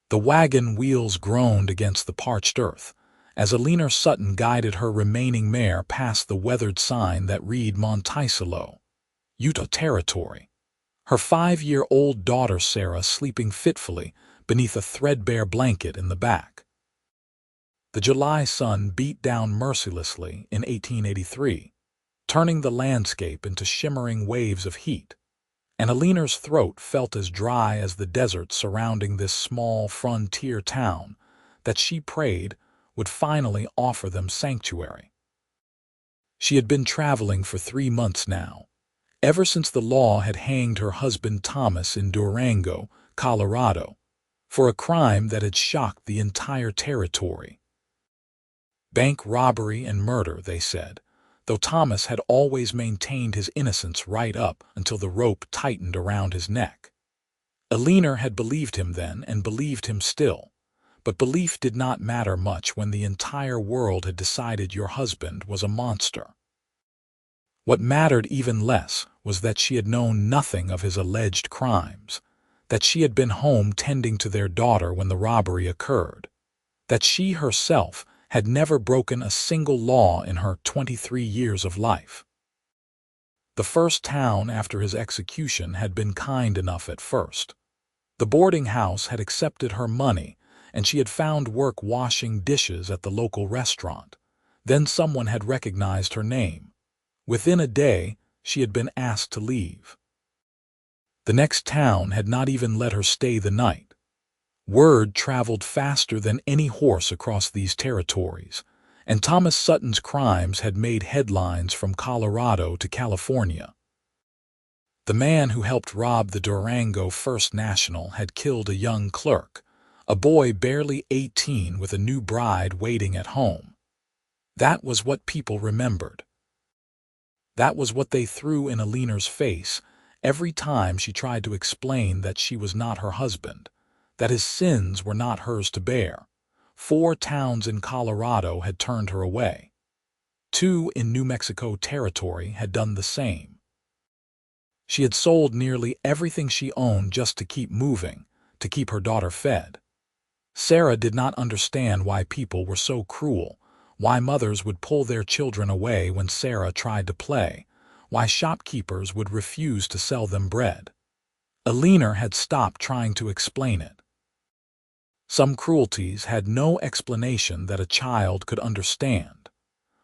The wagon wheels groaned against the parched earth as Eleanor Sutton guided her remaining mare past the weathered sign that read Monticello, Utah Territory. Her 5-year-old daughter Sarah sleeping fitfully beneath a threadbare blanket in the back. The July sun beat down mercilessly in 1883, turning the landscape into shimmering waves of heat, and Eleanor's throat felt as dry as the desert surrounding this small frontier town that she prayed would finally offer them sanctuary. She had been traveling for 3 months now, ever since the law had hanged her husband Thomas in Durango, Colorado, for a crime that had shocked the entire territory. Bank robbery and murder, they said, though Thomas had always maintained his innocence right up until the rope tightened around his neck. Eleanor had believed him then and believed him still, but belief did not matter much when the entire world had decided your husband was a monster. What mattered even less was that she had known nothing of his alleged crimes, that she had been home tending to their daughter when the robbery occurred, that she herself had never broken a single law in her 23 years of life. The first town after his execution had been kind enough at first. The boarding house had accepted her money, and she had found work washing dishes at the local restaurant. Then someone had recognized her name. Within a day, she had been asked to leave. The next town had not even let her stay the night. Word traveled faster than any horse across these territories, and Thomas Sutton's crimes had made headlines from Colorado to California. The man who helped rob the Durango First National had killed a young clerk, a boy barely 18 with a new bride waiting at home. That was what people remembered. That was what they threw in Eleanor's face every time she tried to explain that she was not her husband, that his sins were not hers to bear. 4 towns in Colorado had turned her away. 2 in New Mexico Territory had done the same. She had sold nearly everything she owned just to keep moving, to keep her daughter fed. Sarah did not understand why people were so cruel, why mothers would pull their children away when Sarah tried to play, why shopkeepers would refuse to sell them bread. Eleanor had stopped trying to explain it. Some cruelties had no explanation that a child could understand.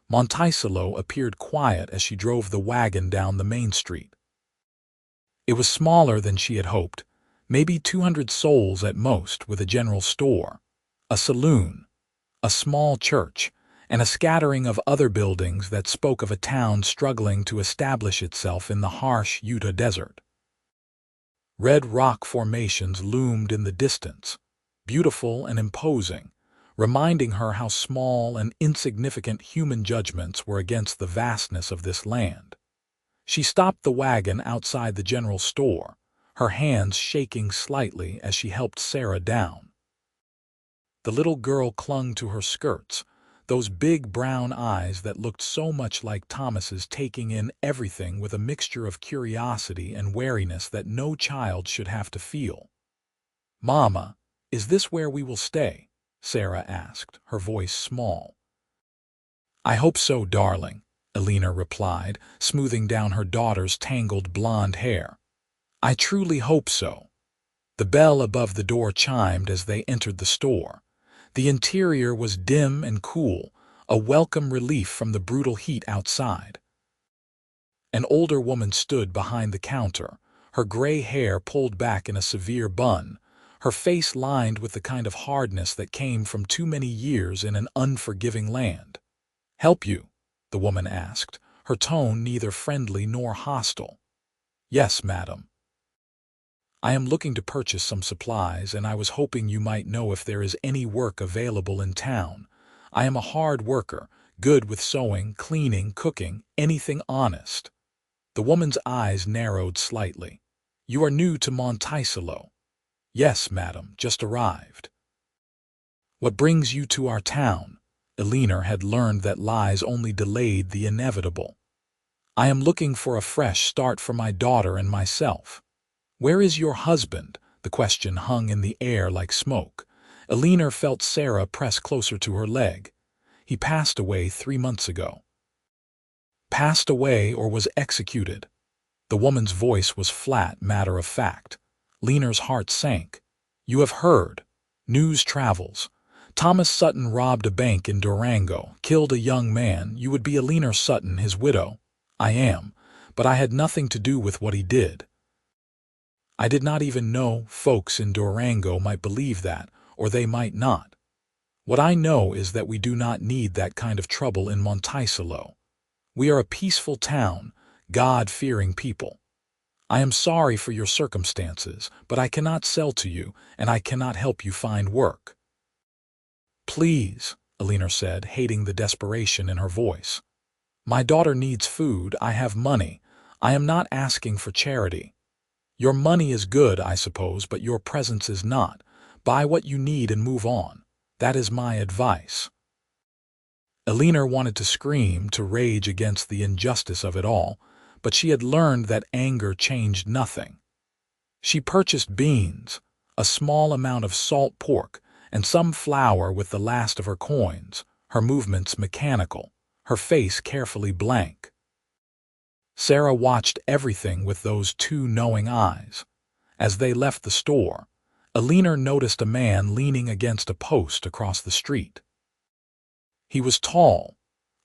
Monticello appeared quiet as she drove the wagon down the main street. It was smaller than she had hoped, maybe 200 souls at most, with a general store, a saloon, a small church, and a scattering of other buildings that spoke of a town struggling to establish itself in the harsh Utah desert. Red rock formations loomed in the distance, beautiful and imposing, reminding her how small and insignificant human judgments were against the vastness of this land. She stopped the wagon outside the general store, her hands shaking slightly as she helped Sarah down. The little girl clung to her skirts, those big brown eyes that looked so much like Thomas's, taking in everything with a mixture of curiosity and wariness that no child should have to feel. "Mama, is this where we will stay?" Sarah asked, her voice small. "I hope so, darling," Eleanor replied, smoothing down her daughter's tangled blonde hair. "I truly hope so." The bell above the door chimed as they entered the store. The interior was dim and cool, a welcome relief from the brutal heat outside. An older woman stood behind the counter, her gray hair pulled back in a severe bun, her face lined with the kind of hardness that came from too many years in an unforgiving land. "Help you?" the woman asked, her tone neither friendly nor hostile. "Yes, madam. I am looking to purchase some supplies, and I was hoping you might know if there is any work available in town. I am a hard worker, good with sewing, cleaning, cooking, anything honest." The woman's eyes narrowed slightly. "You are new to Monticello?" "Yes, madam, just arrived." "What brings you to our town?" Eleanor had learned that lies only delayed the inevitable. "I am looking for a fresh start for my daughter and myself." "Where is your husband?" The question hung in the air like smoke, Eleanor felt Sarah press closer to her leg. He passed away 3 months ago. Passed away or was executed? The woman's voice was flat, matter of fact. Leanor's heart sank. You have heard. News travels. Thomas Sutton robbed a bank in Durango, killed a young man. You would be Eleanor Sutton, his widow. I am, but I had nothing to do with what he did. I did not even know folks in Durango might believe that, or they might not. What I know is that we do not need that kind of trouble in Monticello. We are a peaceful town, God-fearing people. I am sorry for your circumstances, but I cannot sell to you, and I cannot help you find work. Please, Eleanor said, hating the desperation in her voice. My daughter needs food. I have money. I am not asking for charity. Your money is good, I suppose, but your presence is not. Buy what you need and move on. That is my advice. Eleanor wanted to scream, to rage against the injustice of it all, but she had learned that anger changed nothing. She purchased beans, a small amount of salt pork, and some flour with the last of her coins, her movements mechanical, her face carefully blank. Sarah watched everything with those two knowing eyes. As they left the store, Eleanor noticed a man leaning against a post across the street. He was tall,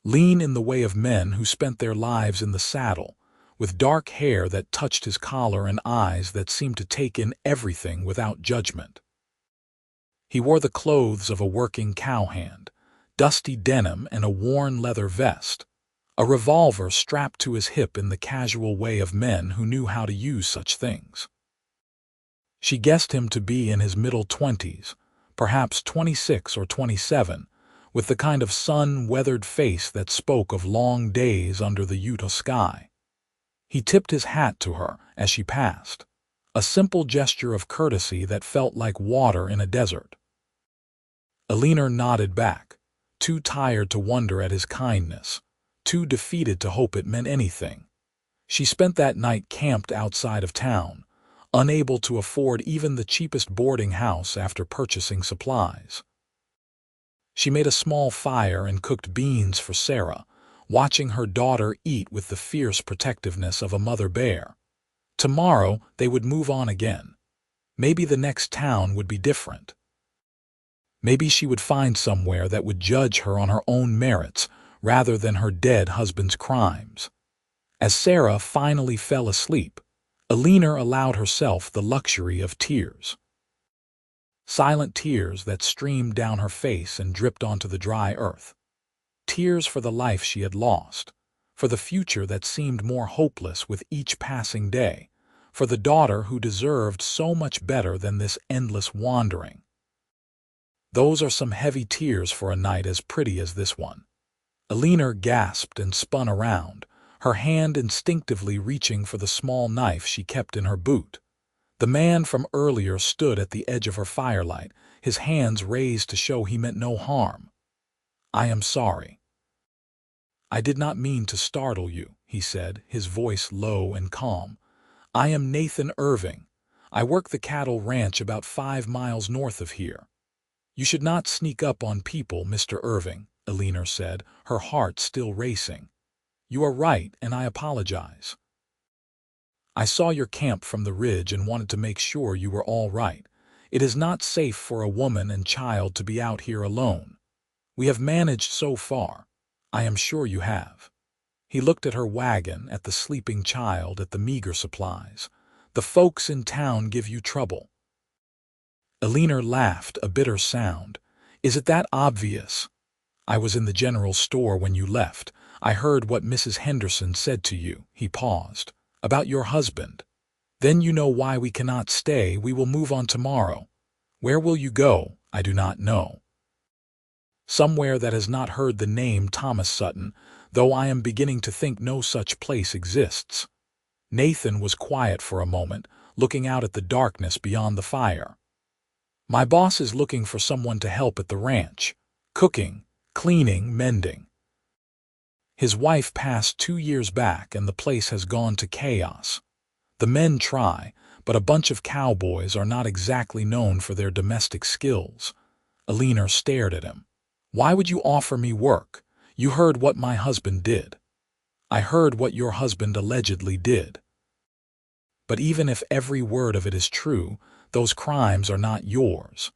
lean in the way of men who spent their lives in the saddle, with dark hair that touched his collar and eyes that seemed to take in everything without judgment. He wore the clothes of a working cowhand, dusty denim and a worn leather vest, a revolver strapped to his hip in the casual way of men who knew how to use such things. She guessed him to be in his middle 20s, perhaps 26 or 27, with the kind of sun-weathered face that spoke of long days under the Utah sky. He tipped his hat to her as she passed, a simple gesture of courtesy that felt like water in a desert. Eleanor nodded back, too tired to wonder at his kindness, too defeated to hope it meant anything. She spent that night camped outside of town, unable to afford even the cheapest boarding house after purchasing supplies. She made a small fire and cooked beans for Sarah, watching her daughter eat with the fierce protectiveness of a mother bear. Tomorrow they would move on again. Maybe the next town would be different. Maybe she would find somewhere that would judge her on her own merits rather than her dead husband's crimes. As Sarah finally fell asleep, Eleanor allowed herself the luxury of tears. Silent tears that streamed down her face and dripped onto the dry earth. Tears for the life she had lost, for the future that seemed more hopeless with each passing day, for the daughter who deserved so much better than this endless wandering. Those are some heavy tears for a night as pretty as this one. Eleanor gasped and spun around, her hand instinctively reaching for the small knife she kept in her boot. The man from earlier stood at the edge of her firelight, his hands raised to show he meant no harm. I am sorry. I did not mean to startle you, he said, his voice low and calm. I am Nathan Irving. I work the cattle ranch about 5 miles north of here. You should not sneak up on people, Mr. Irving, Eleanor said, her heart still racing. You are right, and I apologize. I saw your camp from the ridge and wanted to make sure you were all right. It is not safe for a woman and child to be out here alone. We have managed so far. I am sure you have. He looked at her wagon, at the sleeping child, at the meager supplies. The folks in town give you trouble. Eleanor laughed, a bitter sound. Is it that obvious? I was in the general store when you left. I heard what Mrs. Henderson said to you. He paused. About your husband. Then you know why we cannot stay. We will move on tomorrow. Where will you go? I do not know. Somewhere that has not heard the name Thomas Sutton, though I am beginning to think no such place exists. Nathan was quiet for a moment, looking out at the darkness beyond the fire. My boss is looking for someone to help at the ranch. Cooking, cleaning, mending. His wife passed 2 years back and the place has gone to chaos. The men try, but a bunch of cowboys are not exactly known for their domestic skills. Eleanor stared at him. "Why would you offer me work? You heard what my husband did." "I heard what your husband allegedly did. But even if every word of it is true, those crimes are not yours.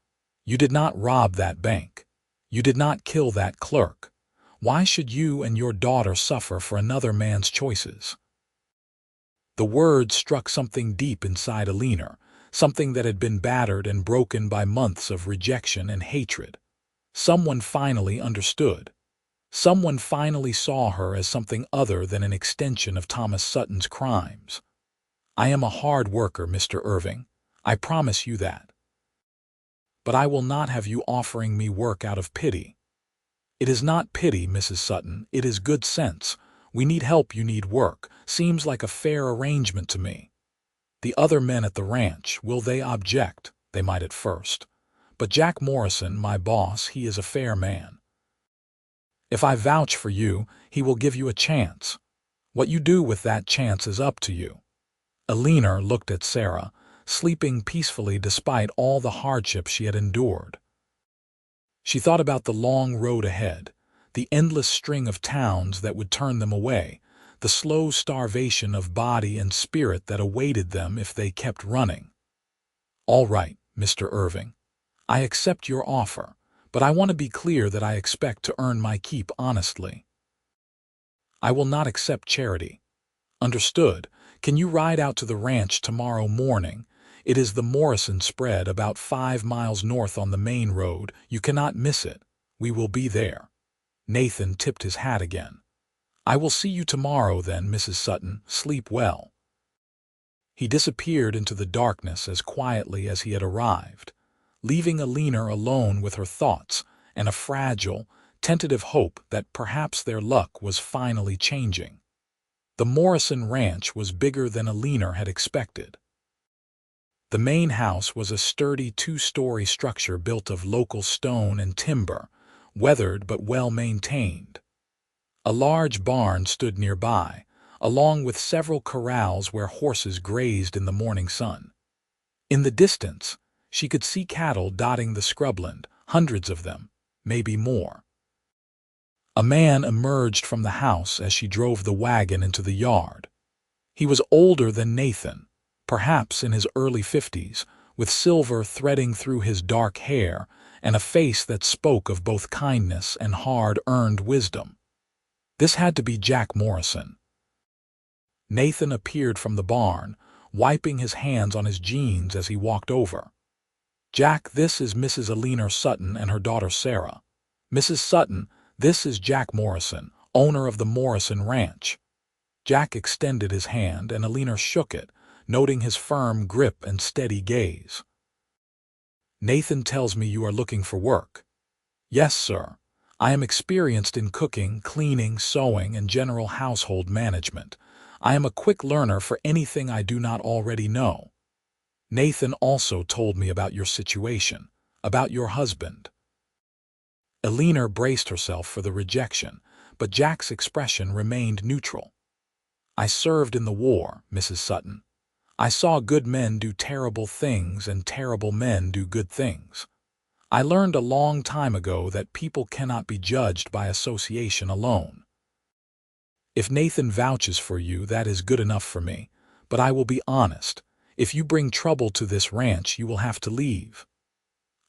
You did not rob that bank. You did not kill that clerk. Why should you and your daughter suffer for another man's choices?" The words struck something deep inside Eleanor, something that had been battered and broken by months of rejection and hatred. Someone finally understood. Someone finally saw her as something other than an extension of Thomas Sutton's crimes. "I am a hard worker, Mr. Irving. I promise you that. But I will not have you offering me work out of pity." "It is not pity, Mrs. Sutton. It is good sense. We need help, you need work. Seems like a fair arrangement to me. The other men at the ranch, will they object? They might at first. But Jack Morrison, my boss, he is a fair man. If I vouch for you, he will give you a chance. What you do with that chance is up to you." Eleanor looked at Sarah, sleeping peacefully despite all the hardship she had endured. She thought about the long road ahead, the endless string of towns that would turn them away, the slow starvation of body and spirit that awaited them if they kept running. "All right, Mr. Irving. I accept your offer, but I want to be clear that I expect to earn my keep honestly. I will not accept charity." "Understood. Can you ride out to the ranch tomorrow morning? It is the Morrison spread about 5 miles north on the main road. You cannot miss it. We will be there." Nathan tipped his hat again. "I will see you tomorrow then, Mrs. Sutton. Sleep well." He disappeared into the darkness as quietly as he had arrived, leaving Eleanor alone with her thoughts and a fragile, tentative hope that perhaps their luck was finally changing. The Morrison ranch was bigger than Eleanor had expected. The main house was a sturdy 2-story structure built of local stone and timber, weathered but well-maintained. A large barn stood nearby, along with several corrals where horses grazed in the morning sun. In the distance, she could see cattle dotting the scrubland, hundreds of them, maybe more. A man emerged from the house as she drove the wagon into the yard. He was older than Nathan, perhaps in his early 50s, with silver threading through his dark hair and a face that spoke of both kindness and hard-earned wisdom. This had to be Jack Morrison. Nathan appeared from the barn, wiping his hands on his jeans as he walked over. "Jack, this is Mrs. Eleanor Sutton and her daughter Sarah. Mrs. Sutton, this is Jack Morrison, owner of the Morrison Ranch." Jack extended his hand and Eleanor shook it, noting his firm grip and steady gaze. "Nathan tells me you are looking for work." "Yes, sir. I am experienced in cooking, cleaning, sewing, and general household management. I am a quick learner for anything I do not already know. Nathan also told me about your situation, about your husband." Eleanor braced herself for the rejection, but Jack's expression remained neutral. "I served in the war, Mrs. Sutton. I saw good men do terrible things and terrible men do good things. I learned a long time ago that people cannot be judged by association alone. If Nathan vouches for you, that is good enough for me, but I will be honest. If you bring trouble to this ranch, you will have to leave."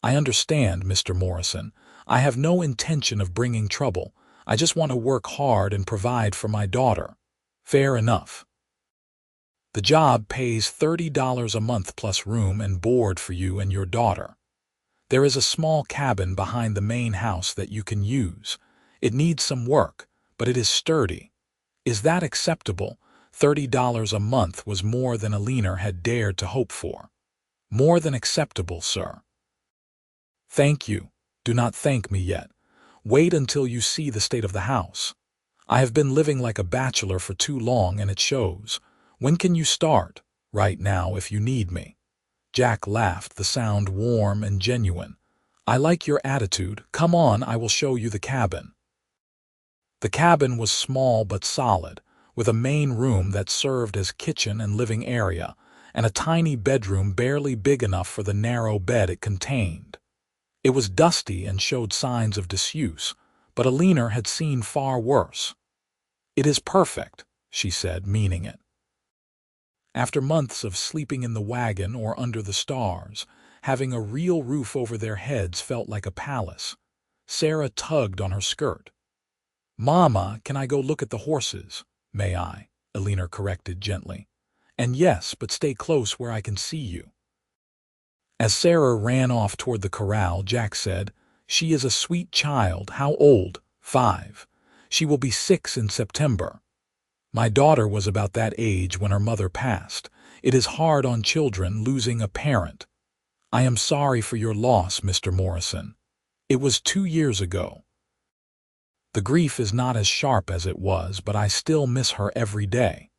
"I understand, Mr. Morrison. I have no intention of bringing trouble. I just want to work hard and provide for my daughter." "Fair enough. The job pays $30 a month plus room and board for you and your daughter. There is a small cabin behind the main house that you can use. It needs some work, but it is sturdy. Is that acceptable?" $30 a month was more than Eleanor had dared to hope for. "More than acceptable, sir." "Thank you. Do not thank me yet. Wait until you see the state of the house. I have been living like a bachelor for too long and it shows. When can you start?" "Right now if you need me." Jack laughed, the sound warm and genuine. "I like your attitude. Come on, I will show you the cabin." The cabin was small but solid, with a main room that served as kitchen and living area, and a tiny bedroom barely big enough for the narrow bed it contained. It was dusty and showed signs of disuse, but Eleanor had seen far worse. "It is perfect," she said, meaning it. After months of sleeping in the wagon or under the stars, having a real roof over their heads felt like a palace. Sarah tugged on her skirt. "Mama, can I go look at the horses?" "May I?" Eleanor corrected gently. "And yes, but stay close where I can see you." As Sarah ran off toward the corral, Jack said, "She is a sweet child. How old?" "5. She will be 6 in September. My daughter was about that age when her mother passed. It is hard on children losing a parent. I am sorry for your loss, Mr. Morrison. It was 2 years ago. The grief is not as sharp as it was, but I still miss her every day."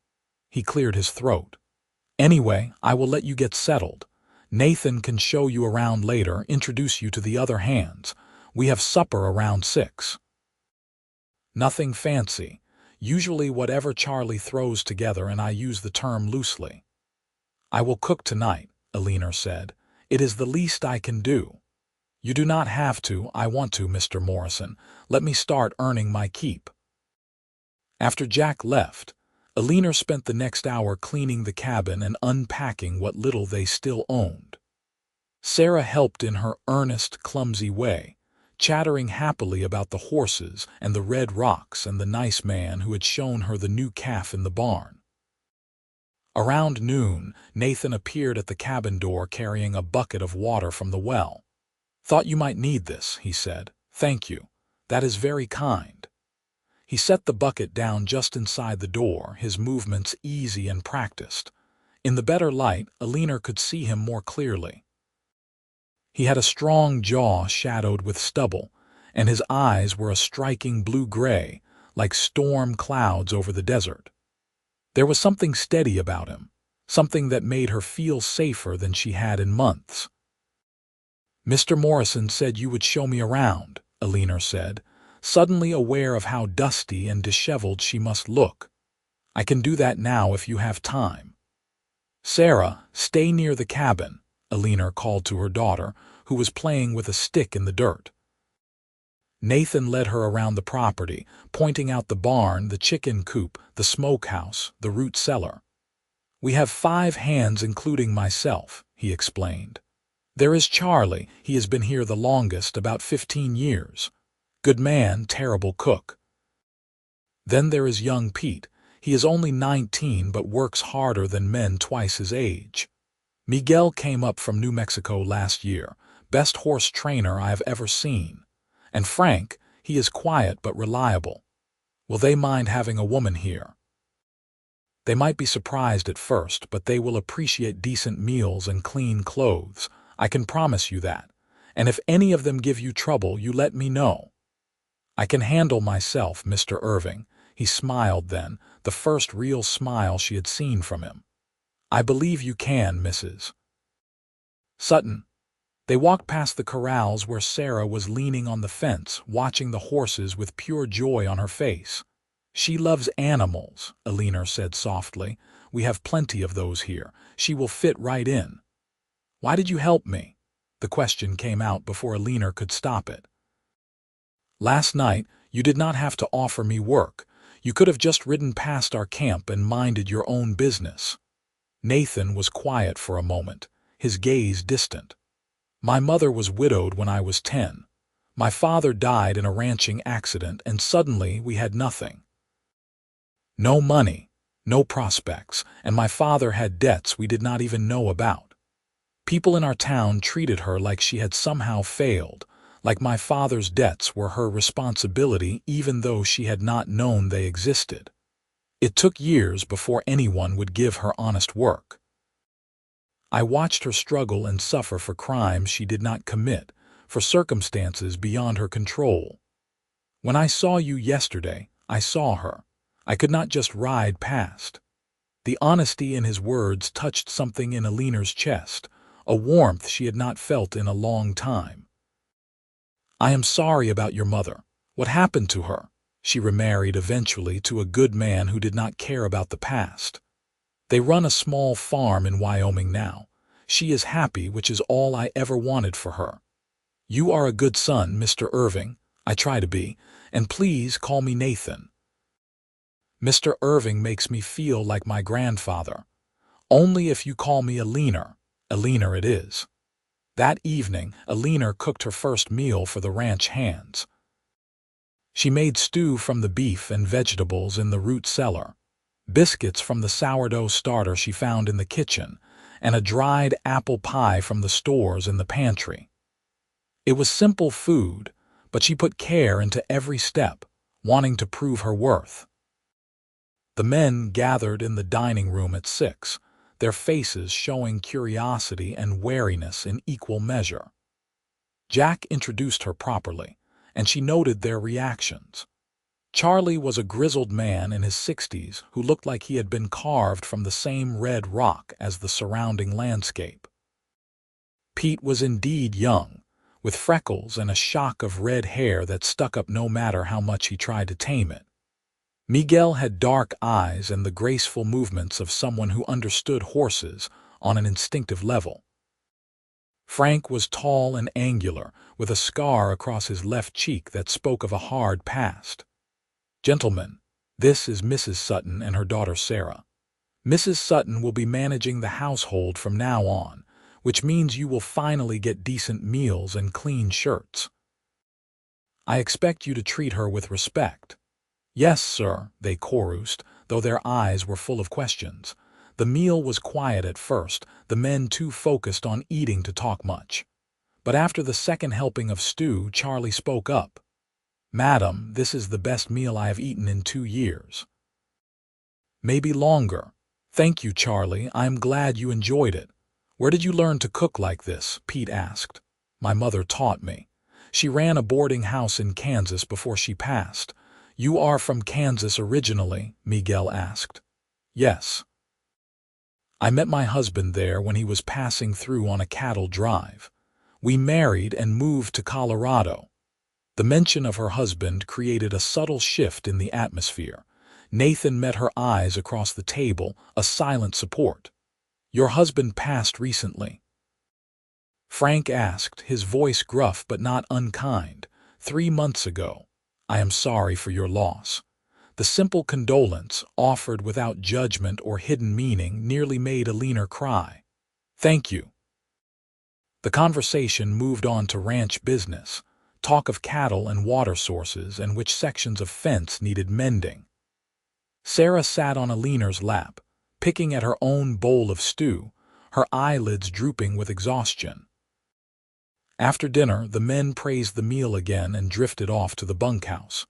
He cleared his throat. "Anyway, I will let you get settled. Nathan can show you around later, introduce you to the other hands. We have supper around 6. Nothing fancy. Usually whatever Charlie throws together, and I use the term loosely." "I will cook tonight," Eleanor said. "It is the least I can do." "You do not have to. I want to, Mr. Morrison. Let me start earning my keep." After Jack left, Eleanor spent the next hour cleaning the cabin and unpacking what little they still owned. Sarah helped in her earnest, clumsy way, chattering happily about the horses and the red rocks and the nice man who had shown her the new calf in the barn. Around noon, Nathan appeared at the cabin door carrying a bucket of water from the well. "Thought you might need this," he said. "Thank you. That is very kind." He set the bucket down just inside the door, his movements easy and practiced. In the better light, Eleanor could see him more clearly. He had a strong jaw shadowed with stubble, and his eyes were a striking blue-gray, like storm clouds over the desert. There was something steady about him, something that made her feel safer than she had in months. "Mr. Morrison said you would show me around," Eleanor said, suddenly aware of how dusty and disheveled she must look. "I can do that now if you have time." "Sarah, stay near the cabin," Eleanor called to her daughter, who was playing with a stick in the dirt. Nathan led her around the property, pointing out the barn, the chicken coop, the smokehouse, the root cellar. "We have 5 hands including myself," he explained. "There is Charlie. He has been here the longest, about 15 years. Good man, terrible cook. Then there is young Pete. He is only 19 but works harder than men twice his age. Miguel came up from New Mexico last year, best horse trainer I have ever seen. And Frank, he is quiet but reliable. Will they mind having a woman here? They might be surprised at first, but they will appreciate decent meals and clean clothes. I can promise you that. And if any of them give you trouble, you let me know." "I can handle myself, Mr. Irving." He smiled then, the first real smile she had seen from him. "I believe you can, Mrs. Sutton." They walked past the corrals where Sarah was leaning on the fence, watching the horses with pure joy on her face. "She loves animals," Eleanor said softly. "We have plenty of those here. She will fit right in." "Why did you help me?" The question came out before Eleanor could stop it. "Last night, you did not have to offer me work. You could have just ridden past our camp and minded your own business." Nathan was quiet for a moment, his gaze distant. "My mother was widowed when I was 10. My father died in a ranching accident, and suddenly we had nothing. No money, no prospects, and my father had debts we did not even know about. People in our town treated her like she had somehow failed, like my father's debts were her responsibility even though she had not known they existed. It took years before anyone would give her honest work. I watched her struggle and suffer for crimes she did not commit, for circumstances beyond her control. When I saw you yesterday, I saw her. I could not just ride past." The honesty in his words touched something in Eleanor's chest, a warmth she had not felt in a long time. "I am sorry about your mother. What happened to her?" "She remarried eventually to a good man who did not care about the past. They run a small farm in Wyoming now. She is happy, which is all I ever wanted for her. You are a good son, Mr. Irving. I try to be. And please call me Nathan. Mr. Irving makes me feel like my grandfather. Only if you call me Eleanor. Eleanor it is. That evening, Eleanor cooked her first meal for the ranch hands. She made stew from the beef and vegetables in the root cellar, biscuits from the sourdough starter she found in the kitchen, and a dried apple pie from the stores in the pantry. It was simple food, but she put care into every step, wanting to prove her worth. The men gathered in the dining room at 6, their faces showing curiosity and wariness in equal measure. Jack introduced her properly, and she noted their reactions. Charlie was a grizzled man in his 60s who looked like he had been carved from the same red rock as the surrounding landscape. Pete was indeed young, with freckles and a shock of red hair that stuck up no matter how much he tried to tame it. Miguel had dark eyes and the graceful movements of someone who understood horses on an instinctive level. Frank was tall and angular, with a scar across his left cheek that spoke of a hard past. Gentlemen, this is Mrs. Sutton and her daughter Sarah. Mrs. Sutton will be managing the household from now on, which means you will finally get decent meals and clean shirts. I expect you to treat her with respect. Yes, sir, they chorused, though their eyes were full of questions. The meal was quiet at first, the men too focused on eating to talk much. But after the second helping of stew, Charlie spoke up. Madam, this is the best meal I have eaten in 2 years. Maybe longer. Thank you, Charlie. I'm glad you enjoyed it. Where did you learn to cook like this? Pete asked. My mother taught me. She ran a boarding house in Kansas before she passed. You are from Kansas originally? Miguel asked. Yes. I met my husband there when he was passing through on a cattle drive. We married and moved to Colorado. The mention of her husband created a subtle shift in the atmosphere. Nathan met her eyes across the table, a silent support. Your husband passed recently. Frank asked, his voice gruff but not unkind. 3 months ago. I am sorry for your loss. The simple condolence, offered without judgment or hidden meaning, nearly made Eleanor cry. Thank you. The conversation moved on to ranch business, talk of cattle and water sources and which sections of fence needed mending. Sarah sat on Eleanor's lap, picking at her own bowl of stew, her eyelids drooping with exhaustion. After dinner, the men praised the meal again and drifted off to the bunkhouse.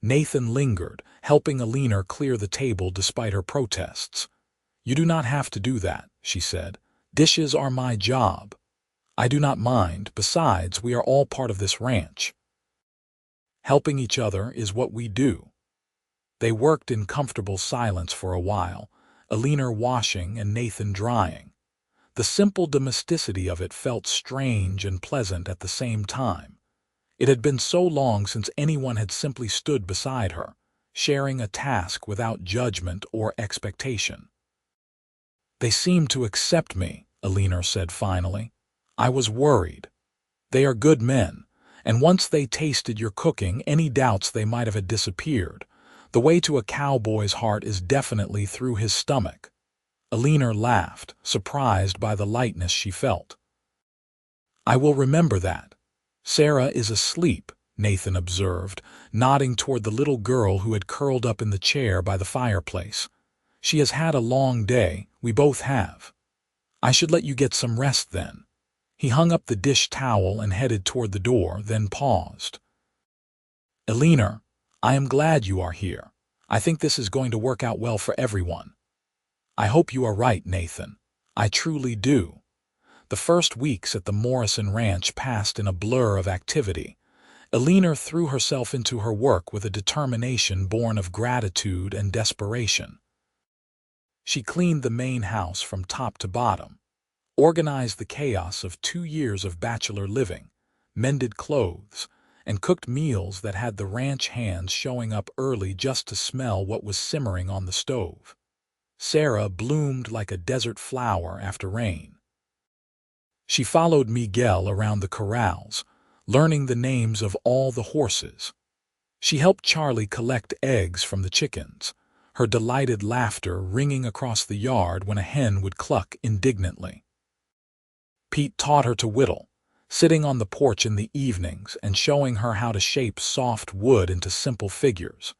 Nathan lingered, helping Eleanor clear the table despite her protests. You do not have to do that, she said. Dishes are my job. I do not mind. Besides, we are all part of this ranch. Helping each other is what we do. They worked in comfortable silence for a while, Eleanor washing and Nathan drying. The simple domesticity of it felt strange and pleasant at the same time. It had been so long since anyone had simply stood beside her, sharing a task without judgment or expectation. They seemed to accept me, Eleanor said finally. I was worried. They are good men, and once they tasted your cooking, any doubts they might have had disappeared. The way to a cowboy's heart is definitely through his stomach. Eleanor laughed, surprised by the lightness she felt. I will remember that. Sarah is asleep, Nathan observed, nodding toward the little girl who had curled up in the chair by the fireplace. She has had a long day, we both have. I should let you get some rest then. He hung up the dish towel and headed toward the door, then paused. Eleanor, I am glad you are here. I think this is going to work out well for everyone. I hope you are right, Nathan. I truly do. The first weeks at the Morrison Ranch passed in a blur of activity. Eleanor threw herself into her work with a determination born of gratitude and desperation. She cleaned the main house from top to bottom, organized the chaos of 2 years of bachelor living, mended clothes, and cooked meals that had the ranch hands showing up early just to smell what was simmering on the stove. Sarah bloomed like a desert flower after rain. She followed Miguel around the corrals, learning the names of all the horses. She helped Charlie collect eggs from the chickens, her delighted laughter ringing across the yard when a hen would cluck indignantly. Pete taught her to whittle, sitting on the porch in the evenings and showing her how to shape soft wood into simple figures.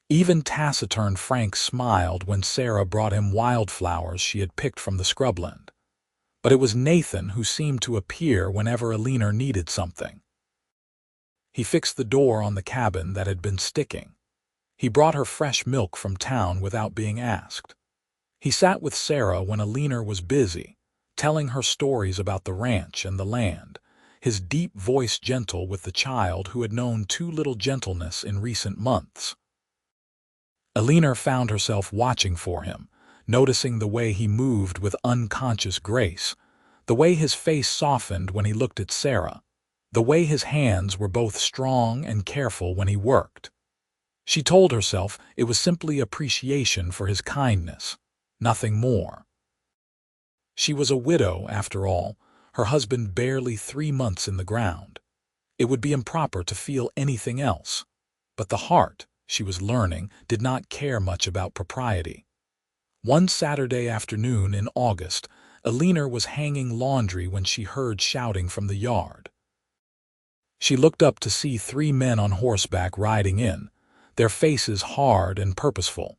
Even taciturn Frank smiled when Sarah brought him wildflowers she had picked from the scrubland. But it was Nathan who seemed to appear whenever Eleanor needed something. He fixed the door on the cabin that had been sticking. He brought her fresh milk from town without being asked. He sat with Sarah when Eleanor was busy, telling her stories about the ranch and the land, his deep voice gentle with the child who had known too little gentleness in recent months. Eleanor found herself watching for him, noticing the way he moved with unconscious grace, the way his face softened when he looked at Sarah, the way his hands were both strong and careful when he worked. She told herself it was simply appreciation for his kindness, nothing more. She was a widow, after all, her husband barely 3 months in the ground. It would be improper to feel anything else. But the heart, she was learning, did not care much about propriety. One Saturday afternoon in August, Eleanor was hanging laundry when she heard shouting from the yard. She looked up to see 3 men on horseback riding in, their faces hard and purposeful.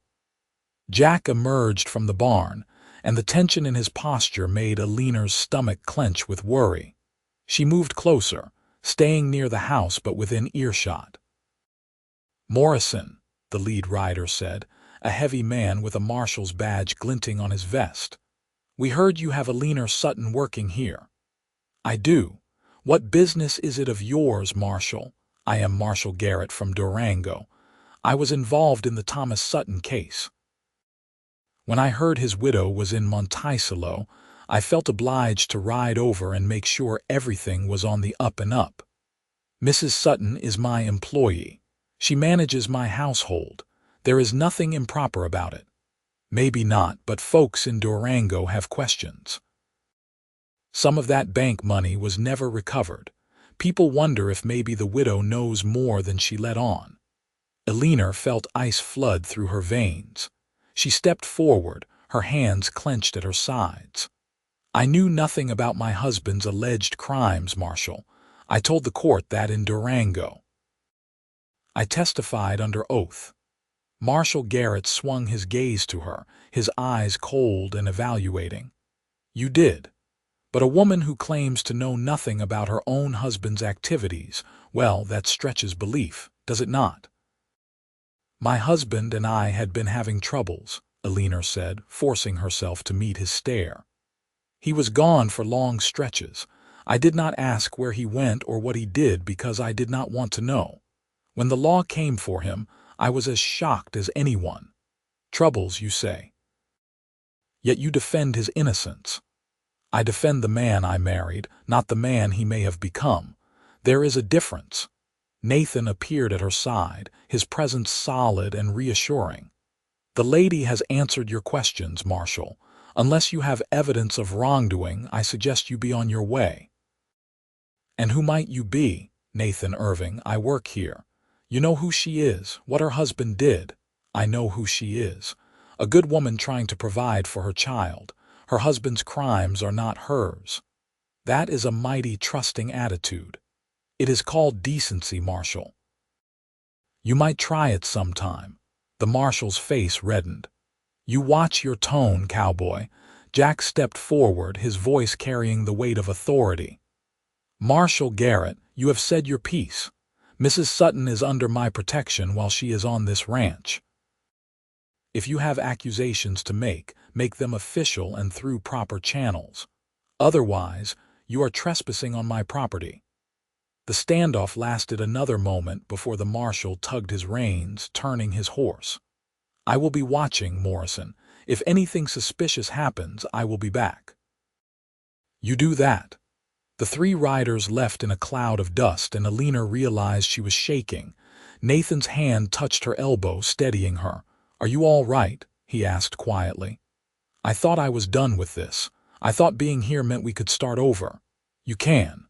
Jack emerged from the barn, and the tension in his posture made Eleanor's stomach clench with worry. She moved closer, staying near the house but within earshot. "Morrison," the lead rider said, a heavy man with a marshal's badge glinting on his vest. "We heard you have Eleanor Sutton working here." "I do. What business is it of yours, Marshal? I am Marshal Garrett from Durango. I was involved in the Thomas Sutton case. When I heard his widow was in Monticello, I felt obliged to ride over and make sure everything was on the up and up. Mrs. Sutton is my employee. She manages my household. There is nothing improper about it. Maybe not, but folks in Durango have questions. Some of that bank money was never recovered. People wonder if maybe the widow knows more than she let on." Eleanor felt ice flood through her veins. She stepped forward, her hands clenched at her sides. "I knew nothing about my husband's alleged crimes, Marshal. I told the court that in Durango. I testified under oath." Marshal Garrett swung his gaze to her, his eyes cold and evaluating. "You did. But a woman who claims to know nothing about her own husband's activities, well, that stretches belief, does it not?" "My husband and I had been having troubles," Eleanor said, forcing herself to meet his stare. "He was gone for long stretches. I did not ask where he went or what he did because I did not want to know. When the law came for him, I was as shocked as anyone. Troubles, you say. Yet you defend his innocence." "I defend the man I married, not the man he may have become. There is a difference." Nathan appeared at her side, his presence solid and reassuring. "The lady has answered your questions, Marshal. Unless you have evidence of wrongdoing, I suggest you be on your way." "And who might you be?" "Nathan Irving, I work here. You know who she is, what her husband did." "I know who she is. A good woman trying to provide for her child. Her husband's crimes are not hers." "That is a mighty trusting attitude. It is called decency, Marshal." "You might try it sometime." The Marshal's face reddened. "You watch your tone, Cowboy." Jack stepped forward, his voice carrying the weight of authority. "Marshal Garrett, you have said your piece. Mrs. Sutton is under my protection while she is on this ranch. If you have accusations to make them official and through proper channels. Otherwise, you are trespassing on my property." The standoff lasted another moment before the Marshal tugged his reins, turning his horse. "I will be watching, Morrison. If anything suspicious happens, I will be back." "You do that." The 3 riders left in a cloud of dust, and Eleanor realized she was shaking. Nathan's hand touched her elbow, steadying her. "Are you all right?" he asked quietly. "I thought I was done with this. I thought being here meant we could start over." "You can."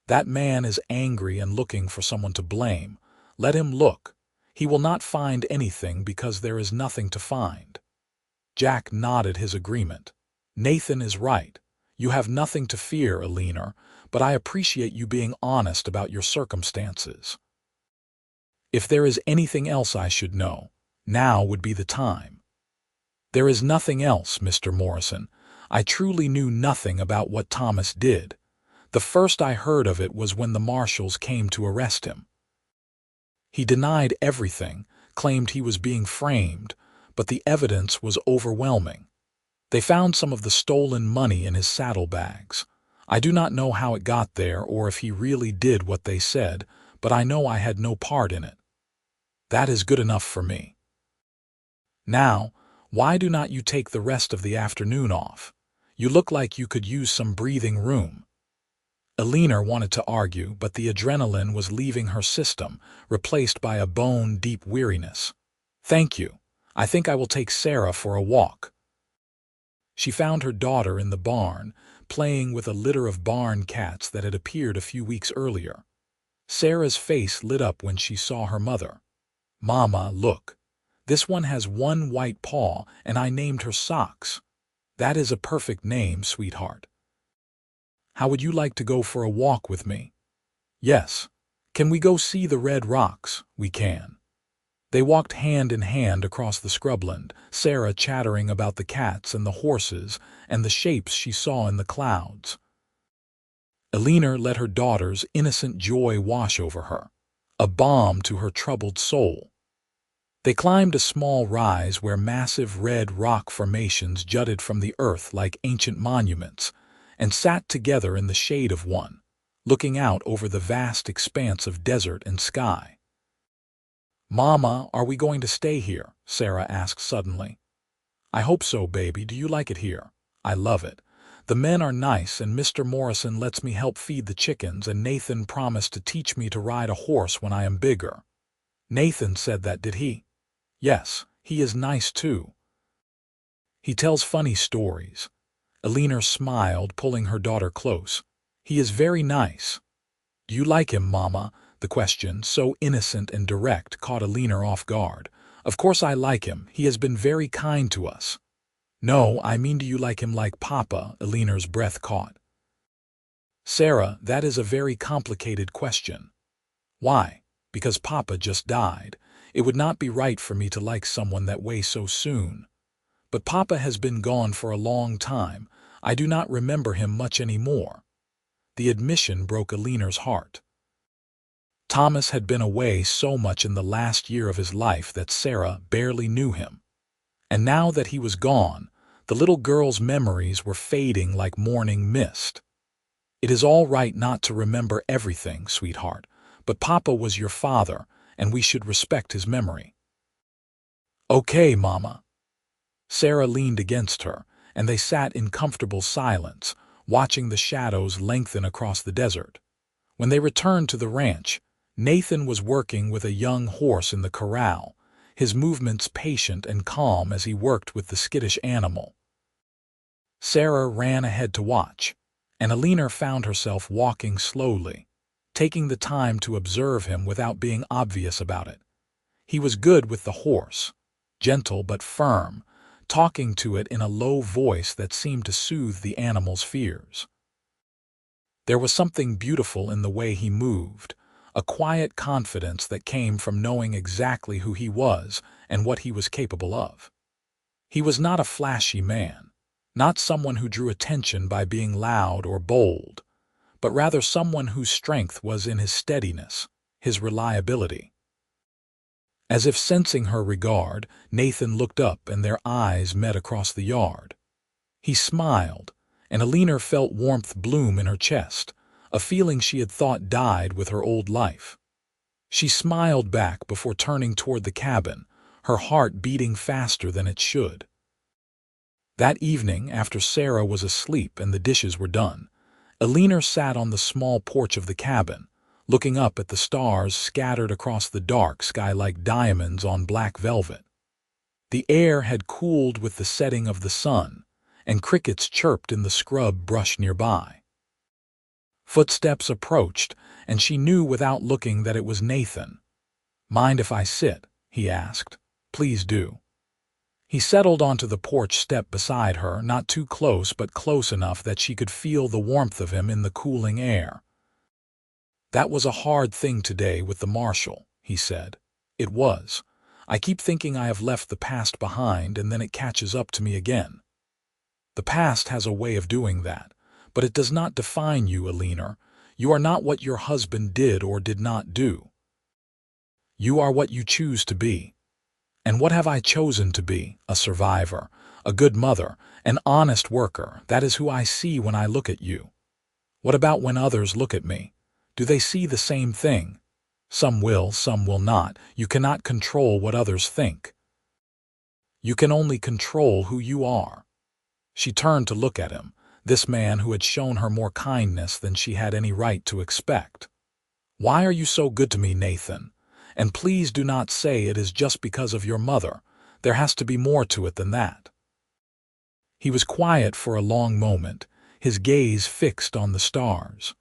That man is angry and looking for someone to blame. Let him look. He will not find anything because there is nothing to find. Jack nodded his agreement. Nathan is right. You have nothing to fear, Eleanor, but I appreciate you being honest about your circumstances. If there is anything else I should know, now would be the time. There is nothing else, Mr. Morrison. I truly knew nothing about what Thomas did. The first I heard of it was when the marshals came to arrest him. He denied everything, claimed he was being framed, but the evidence was overwhelming. They found some of the stolen money in his saddlebags. I do not know how it got there or if he really did what they said, but I know I had no part in it. That is good enough for me. Now, why do not you take the rest of the afternoon off? You look like you could use some breathing room. Eleanor wanted to argue, but the adrenaline was leaving her system, replaced by a bone-deep weariness. Thank you. I think I will take Sarah for a walk. She found her daughter in the barn, playing with a litter of barn cats that had appeared a few weeks earlier. Sarah's face lit up when she saw her mother. Mama, look. This one has one white paw, and I named her Socks. That is a perfect name, sweetheart. How would you like to go for a walk with me? Yes. Can we go see the red rocks? We can. They walked hand in hand across the scrubland, Sarah chattering about the cats and the horses and the shapes she saw in the clouds. Eleanor let her daughter's innocent joy wash over her, a balm to her troubled soul. They climbed a small rise where massive red rock formations jutted from the earth like ancient monuments, and sat together in the shade of one, looking out over the vast expanse of desert and sky. Mama, are we going to stay here? Sarah asked suddenly. I hope so, baby. Do you like it here? I love it. The men are nice, and Mr. Morrison lets me help feed the chickens, and Nathan promised to teach me to ride a horse when I am bigger. Nathan said that, did he? Yes, he is nice too. He tells funny stories. Eleanor smiled, pulling her daughter close. He is very nice. Do you like him, Mama? The question, so innocent and direct, caught Eleanor off guard. Of course I like him. He has been very kind to us. No, I mean, do you like him like Papa? Eleanor's breath caught. Sarah, that is a very complicated question. Why? Because Papa just died. It would not be right for me to like someone that way so soon. But Papa has been gone for a long time. I do not remember him much anymore. The admission broke Eleanor's heart. Thomas had been away so much in the last year of his life that Sarah barely knew him. And now that he was gone, the little girl's memories were fading like morning mist. It is all right not to remember everything, sweetheart, but Papa was your father, and we should respect his memory. Okay, Mama. Sarah leaned against her, and they sat in comfortable silence, watching the shadows lengthen across the desert. When they returned to the ranch, Nathan was working with a young horse in the corral, his movements patient and calm as he worked with the skittish animal. Sarah ran ahead to watch, and Eleanor found herself walking slowly, taking the time to observe him without being obvious about it. He was good with the horse, gentle but firm, talking to it in a low voice that seemed to soothe the animal's fears. There was something beautiful in the way he moved, a quiet confidence that came from knowing exactly who he was and what he was capable of. He was not a flashy man, not someone who drew attention by being loud or bold, but rather someone whose strength was in his steadiness, his reliability. As if sensing her regard, Nathan looked up and their eyes met across the yard. He smiled, and Eleanor felt warmth bloom in her chest, a feeling she had thought died with her old life. She smiled back before turning toward the cabin, her heart beating faster than it should. That evening, after Sarah was asleep and the dishes were done, Eleanor sat on the small porch of the cabin, looking up at the stars scattered across the dark sky like diamonds on black velvet. The air had cooled with the setting of the sun, and crickets chirped in the scrub brush nearby. Footsteps approached, and she knew without looking that it was Nathan. "Mind if I sit?" he asked. "Please do." He settled onto the porch step beside her, not too close but close enough that she could feel the warmth of him in the cooling air. "That was a hard thing today with the marshal," he said. "It was. I keep thinking I have left the past behind, and then it catches up to me again. The past has a way of doing that, but it does not define you, Eleanor. You are not what your husband did or did not do. You are what you choose to be. And what have I chosen to be? A survivor, a good mother, an honest worker. That is who I see when I look at you. What about when others look at me? Do they see the same thing? Some will not. You cannot control what others think. You can only control who you are." She turned to look at him, this man who had shown her more kindness than she had any right to expect. "Why are you so good to me, Nathan? And please do not say it is just because of your mother. There has to be more to it than that." He was quiet for a long moment, his gaze fixed on the stars.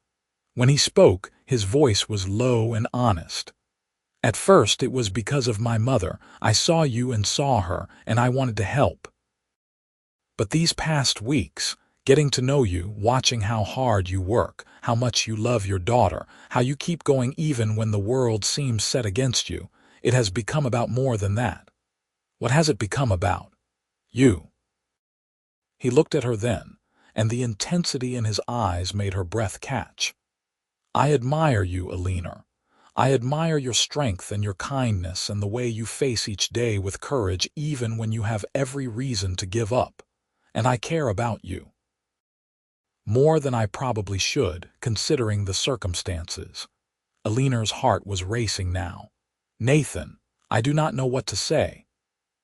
When he spoke, his voice was low and honest. "At first it was because of my mother. I saw you and saw her, and I wanted to help. But these past weeks, getting to know you, watching how hard you work, how much you love your daughter, how you keep going even when the world seems set against you, it has become about more than that." "What has it become about?" "You." He looked at her then, and the intensity in his eyes made her breath catch. "I admire you, Eleanor. I admire your strength and your kindness and the way you face each day with courage even when you have every reason to give up. And I care about you. More than I probably should, considering the circumstances." Eleanor's heart was racing now. "Nathan, I do not know what to say."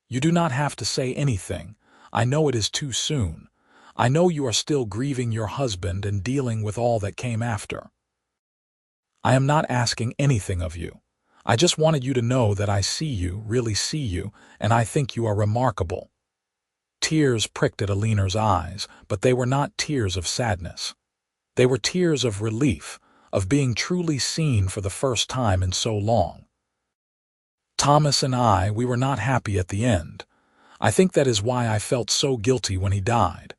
"You do not have to say anything. I know it is too soon. I know you are still grieving your husband and dealing with all that came after. I am not asking anything of you. I just wanted you to know that I see you, really see you, and I think you are remarkable." Tears pricked at Eleanor's eyes, but they were not tears of sadness. They were tears of relief, of being truly seen for the first time in so long. "Thomas and we were not happy at the end. I think that is why I felt so guilty when he died,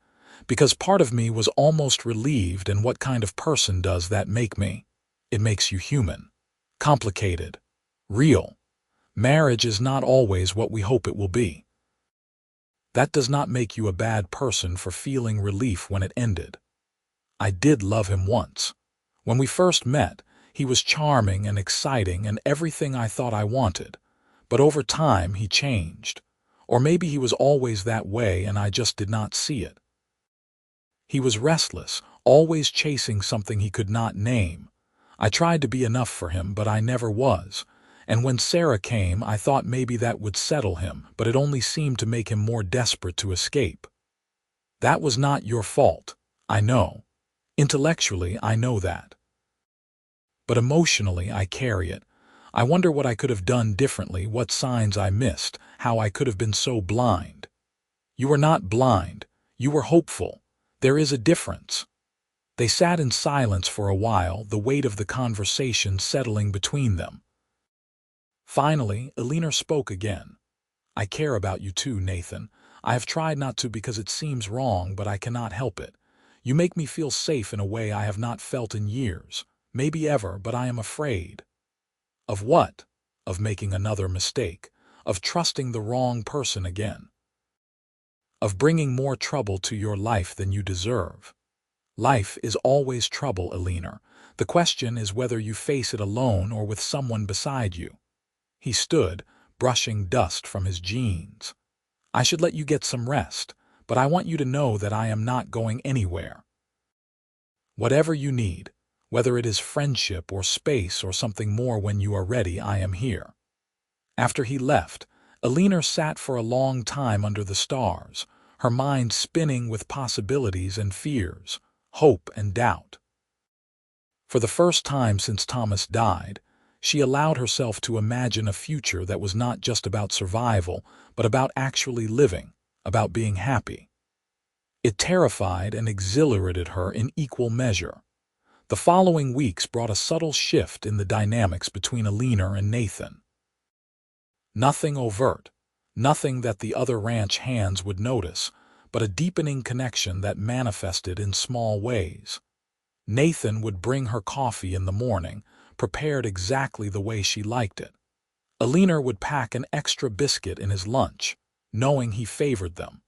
because part of me was almost relieved, and what kind of person does that make me? It makes you human, complicated, real. Marriage is not always what we hope it will be. That does not make you a bad person for feeling relief when it ended. I did love him once. When we first met, he was charming and exciting and everything I thought I wanted. But over time he changed. Or maybe he was always that way and I just did not see it. He was restless, always chasing something he could not name. I tried to be enough for him, but I never was. And when Sarah came, I thought maybe that would settle him, but it only seemed to make him more desperate to escape. That was not your fault, I know. Intellectually, I know that. But emotionally, I carry it. I wonder what I could have done differently, what signs I missed, how I could have been so blind. You were not blind. You were hopeful. There is a difference." They sat in silence for a while, the weight of the conversation settling between them. Finally, Eleanor spoke again. "I care about you too, Nathan. I have tried not to because it seems wrong, but I cannot help it. You make me feel safe in a way I have not felt in years, maybe ever, but I am afraid." "Of what?" "Of making another mistake, of trusting the wrong person again, of bringing more trouble to your life than you deserve." "Life is always trouble, Eleanor. The question is whether you face it alone or with someone beside you." He stood, brushing dust from his jeans. "I should let you get some rest, but I want you to know that I am not going anywhere. Whatever you need, whether it is friendship or space or something more when you are ready, I am here." After he left, Eleanor sat for a long time under the stars, her mind spinning with possibilities and fears, hope and doubt. For the first time since Thomas died, she allowed herself to imagine a future that was not just about survival, but about actually living, about being happy. It terrified and exhilarated her in equal measure. The following weeks brought a subtle shift in the dynamics between Eleanor and Nathan. Nothing overt, nothing that the other ranch hands would notice, but a deepening connection that manifested in small ways. Nathan would bring her coffee in the morning, prepared exactly the way she liked it. Eleanor would pack an extra biscuit in his lunch, knowing he favored them.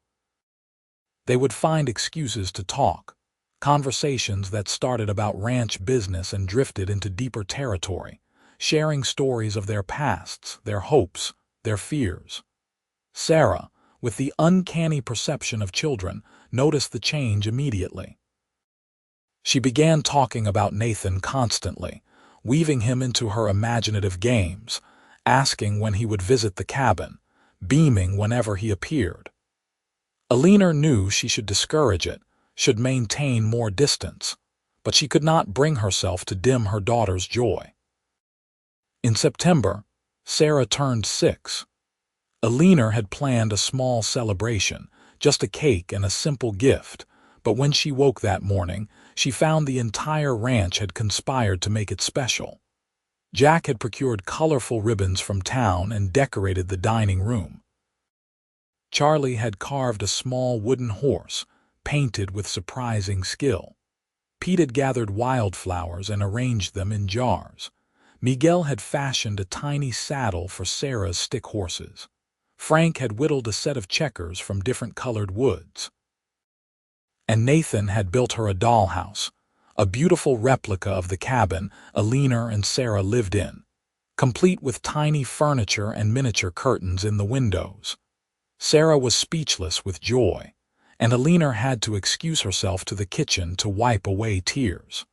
They would find excuses to talk, conversations that started about ranch business and drifted into deeper territory, sharing stories of their pasts, their hopes, their fears. Sarah, with the uncanny perception of children, noticed the change immediately. She began talking about Nathan constantly, weaving him into her imaginative games, asking when he would visit the cabin, beaming whenever he appeared. Eleanor knew she should discourage it, should maintain more distance, but she could not bring herself to dim her daughter's joy. In September, Sarah turned 6. Eleanor had planned a small celebration, just a cake and a simple gift, but when she woke that morning, she found the entire ranch had conspired to make it special. Jack had procured colorful ribbons from town and decorated the dining room. Charlie had carved a small wooden horse, painted with surprising skill. Pete had gathered wildflowers and arranged them in jars. Miguel had fashioned a tiny saddle for Sarah's stick horses. Frank had whittled a set of checkers from different colored woods. And Nathan had built her a dollhouse, a beautiful replica of the cabin Eleanor and Sarah lived in, complete with tiny furniture and miniature curtains in the windows. Sarah was speechless with joy, and Eleanor had to excuse herself to the kitchen to wipe away tears.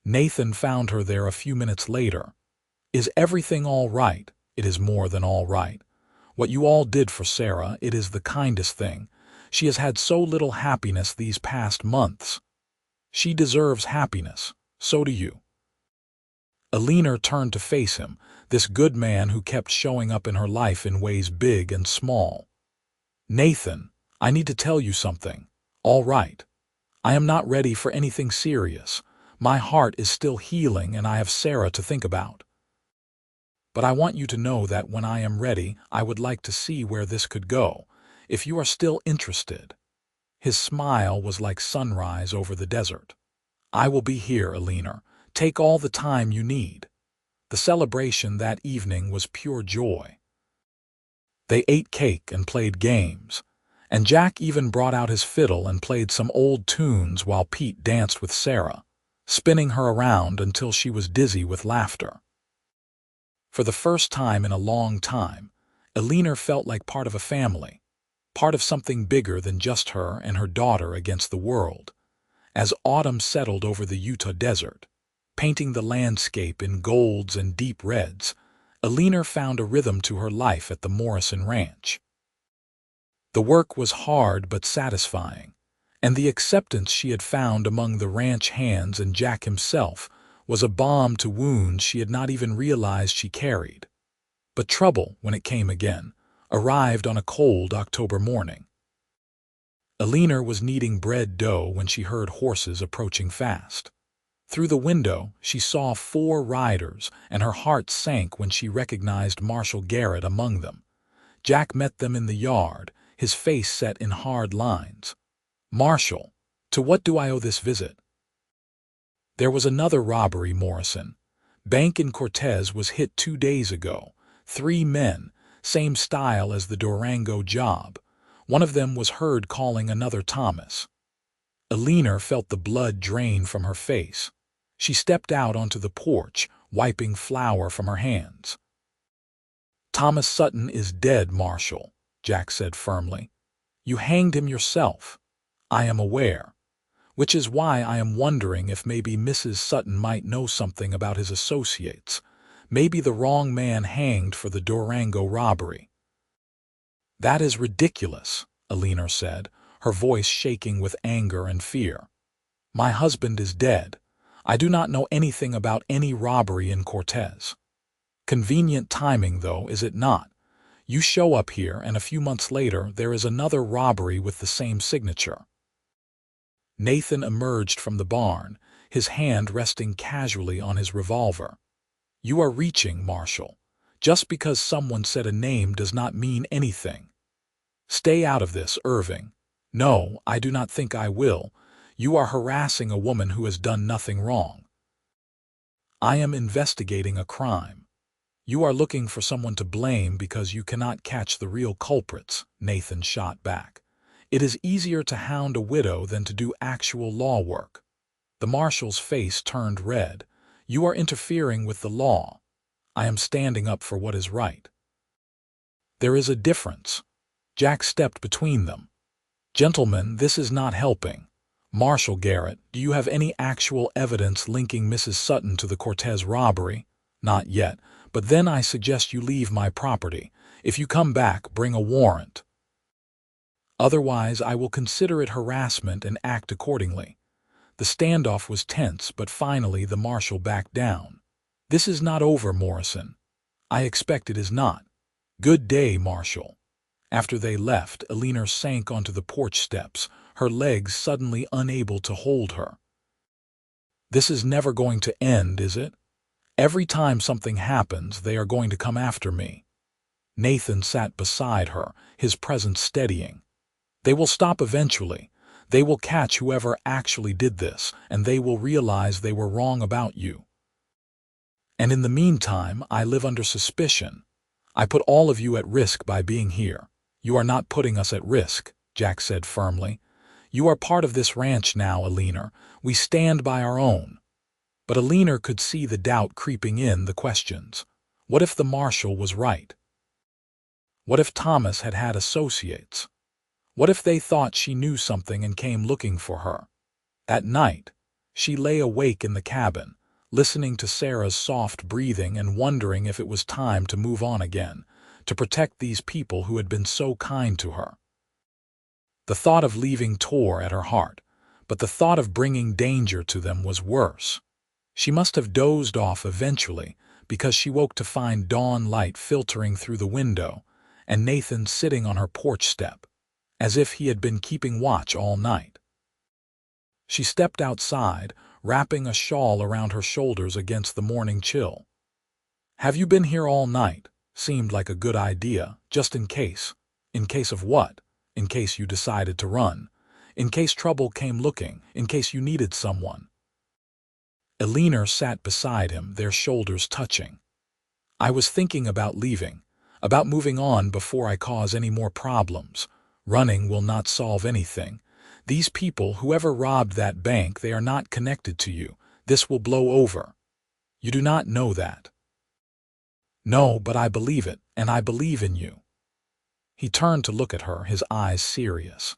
Nathan found her there a few minutes later. "Is everything all right?" "It is more than all right. What you all did for Sarah, it is the kindest thing. She has had so little happiness these past months. She deserves happiness. So do you." Eleanor turned to face him, this good man who kept showing up in her life in ways big and small. "Nathan, I need to tell you something. All right. I am not ready for anything serious. My heart is still healing and I have Sarah to think about. But I want you to know that when I am ready, I would like to see where this could go, if you are still interested." His smile was like sunrise over the desert. "I will be here, Eleanor. Take all the time you need." The celebration that evening was pure joy. They ate cake and played games, and Jack even brought out his fiddle and played some old tunes while Pete danced with Sarah, spinning her around until she was dizzy with laughter. For the first time in a long time, Eleanor felt like part of a family, part of something bigger than just her and her daughter against the world. As autumn settled over the Utah desert, painting the landscape in golds and deep reds, Eleanor found a rhythm to her life at the Morrison Ranch. The work was hard but satisfying, and the acceptance she had found among the ranch hands and Jack himself was a balm to wounds she had not even realized she carried. But trouble, when it came again, arrived on a cold October morning. Eleanor was kneading bread dough when she heard horses approaching fast. Through the window, she saw 4 riders, and her heart sank when she recognized Marshal Garrett among them. Jack met them in the yard, his face set in hard lines. "Marshal, to what do I owe this visit?" "There was another robbery, Morrison. Bank in Cortez was hit 2 days ago. 3 men, same style as the Durango job. One of them was heard calling another Thomas." Eleanor felt the blood drain from her face. She stepped out onto the porch, wiping flour from her hands. "Thomas Sutton is dead, Marshal," Jack said firmly. "You hanged him yourself. I am aware. Which is why I am wondering if maybe Mrs. Sutton might know something about his associates. Maybe the wrong man hanged for the Durango robbery." "That is ridiculous," Eleanor said, her voice shaking with anger and fear. "My husband is dead. I do not know anything about any robbery in Cortez. Convenient timing, though, is it not? You show up here, and a few months later there is another robbery with the same signature." Nathan emerged from the barn, his hand resting casually on his revolver. "You are reaching, Marshall. Just because someone said a name does not mean anything. Stay out of this, Irving." "No, I do not think I will. You are harassing a woman who has done nothing wrong." "I am investigating a crime. You are looking for someone to blame because you cannot catch the real culprits," Nathan shot back. "It is easier to hound a widow than to do actual law work." The marshal's face turned red. "You are interfering with the law. I am standing up for what is right." "There is a difference." Jack stepped between them. "Gentlemen, this is not helping. Marshal Garrett, do you have any actual evidence linking Mrs. Sutton to the Cortez robbery?" "Not yet, but then I suggest you leave my property. If you come back, bring a warrant. Otherwise, I will consider it harassment and act accordingly." The standoff was tense, but finally the marshal backed down. "This is not over, Morrison." "I expect it is not." "Good day, Marshal." After they left, Eleanor sank onto the porch steps, her legs suddenly unable to hold her. "This is never going to end, is it? Every time something happens, they are going to come after me." Nathan sat beside her, his presence steadying. "They will stop eventually. They will catch whoever actually did this, and they will realize they were wrong about you. And in the meantime, I live under suspicion. I put all of you at risk by being here." "You are not putting us at risk," Jack said firmly. "You are part of this ranch now, Eleanor. We stand by our own." But Eleanor could see the doubt creeping in, the questions. What if the marshal was right? What if Thomas had had associates? What if they thought she knew something and came looking for her? At night, she lay awake in the cabin, listening to Sarah's soft breathing and wondering if it was time to move on again, to protect these people who had been so kind to her. The thought of leaving tore at her heart, but the thought of bringing danger to them was worse. She must have dozed off eventually, because she woke to find dawn light filtering through the window and Nathan sitting on her porch step, as if he had been keeping watch all night. She stepped outside, wrapping a shawl around her shoulders against the morning chill. "Have you been here all night?" Seemed like a good idea, just in case. In case of what? In case you decided to run. In case trouble came looking. In case you needed someone. Eleanor sat beside him, their shoulders touching. "I was thinking about leaving, about moving on before I cause any more problems. Running will not solve anything. These people, whoever robbed that bank, they are not connected to you. This will blow over. You do not know that." "No, but I believe it, and I believe in you." He turned to look at her, his eyes serious.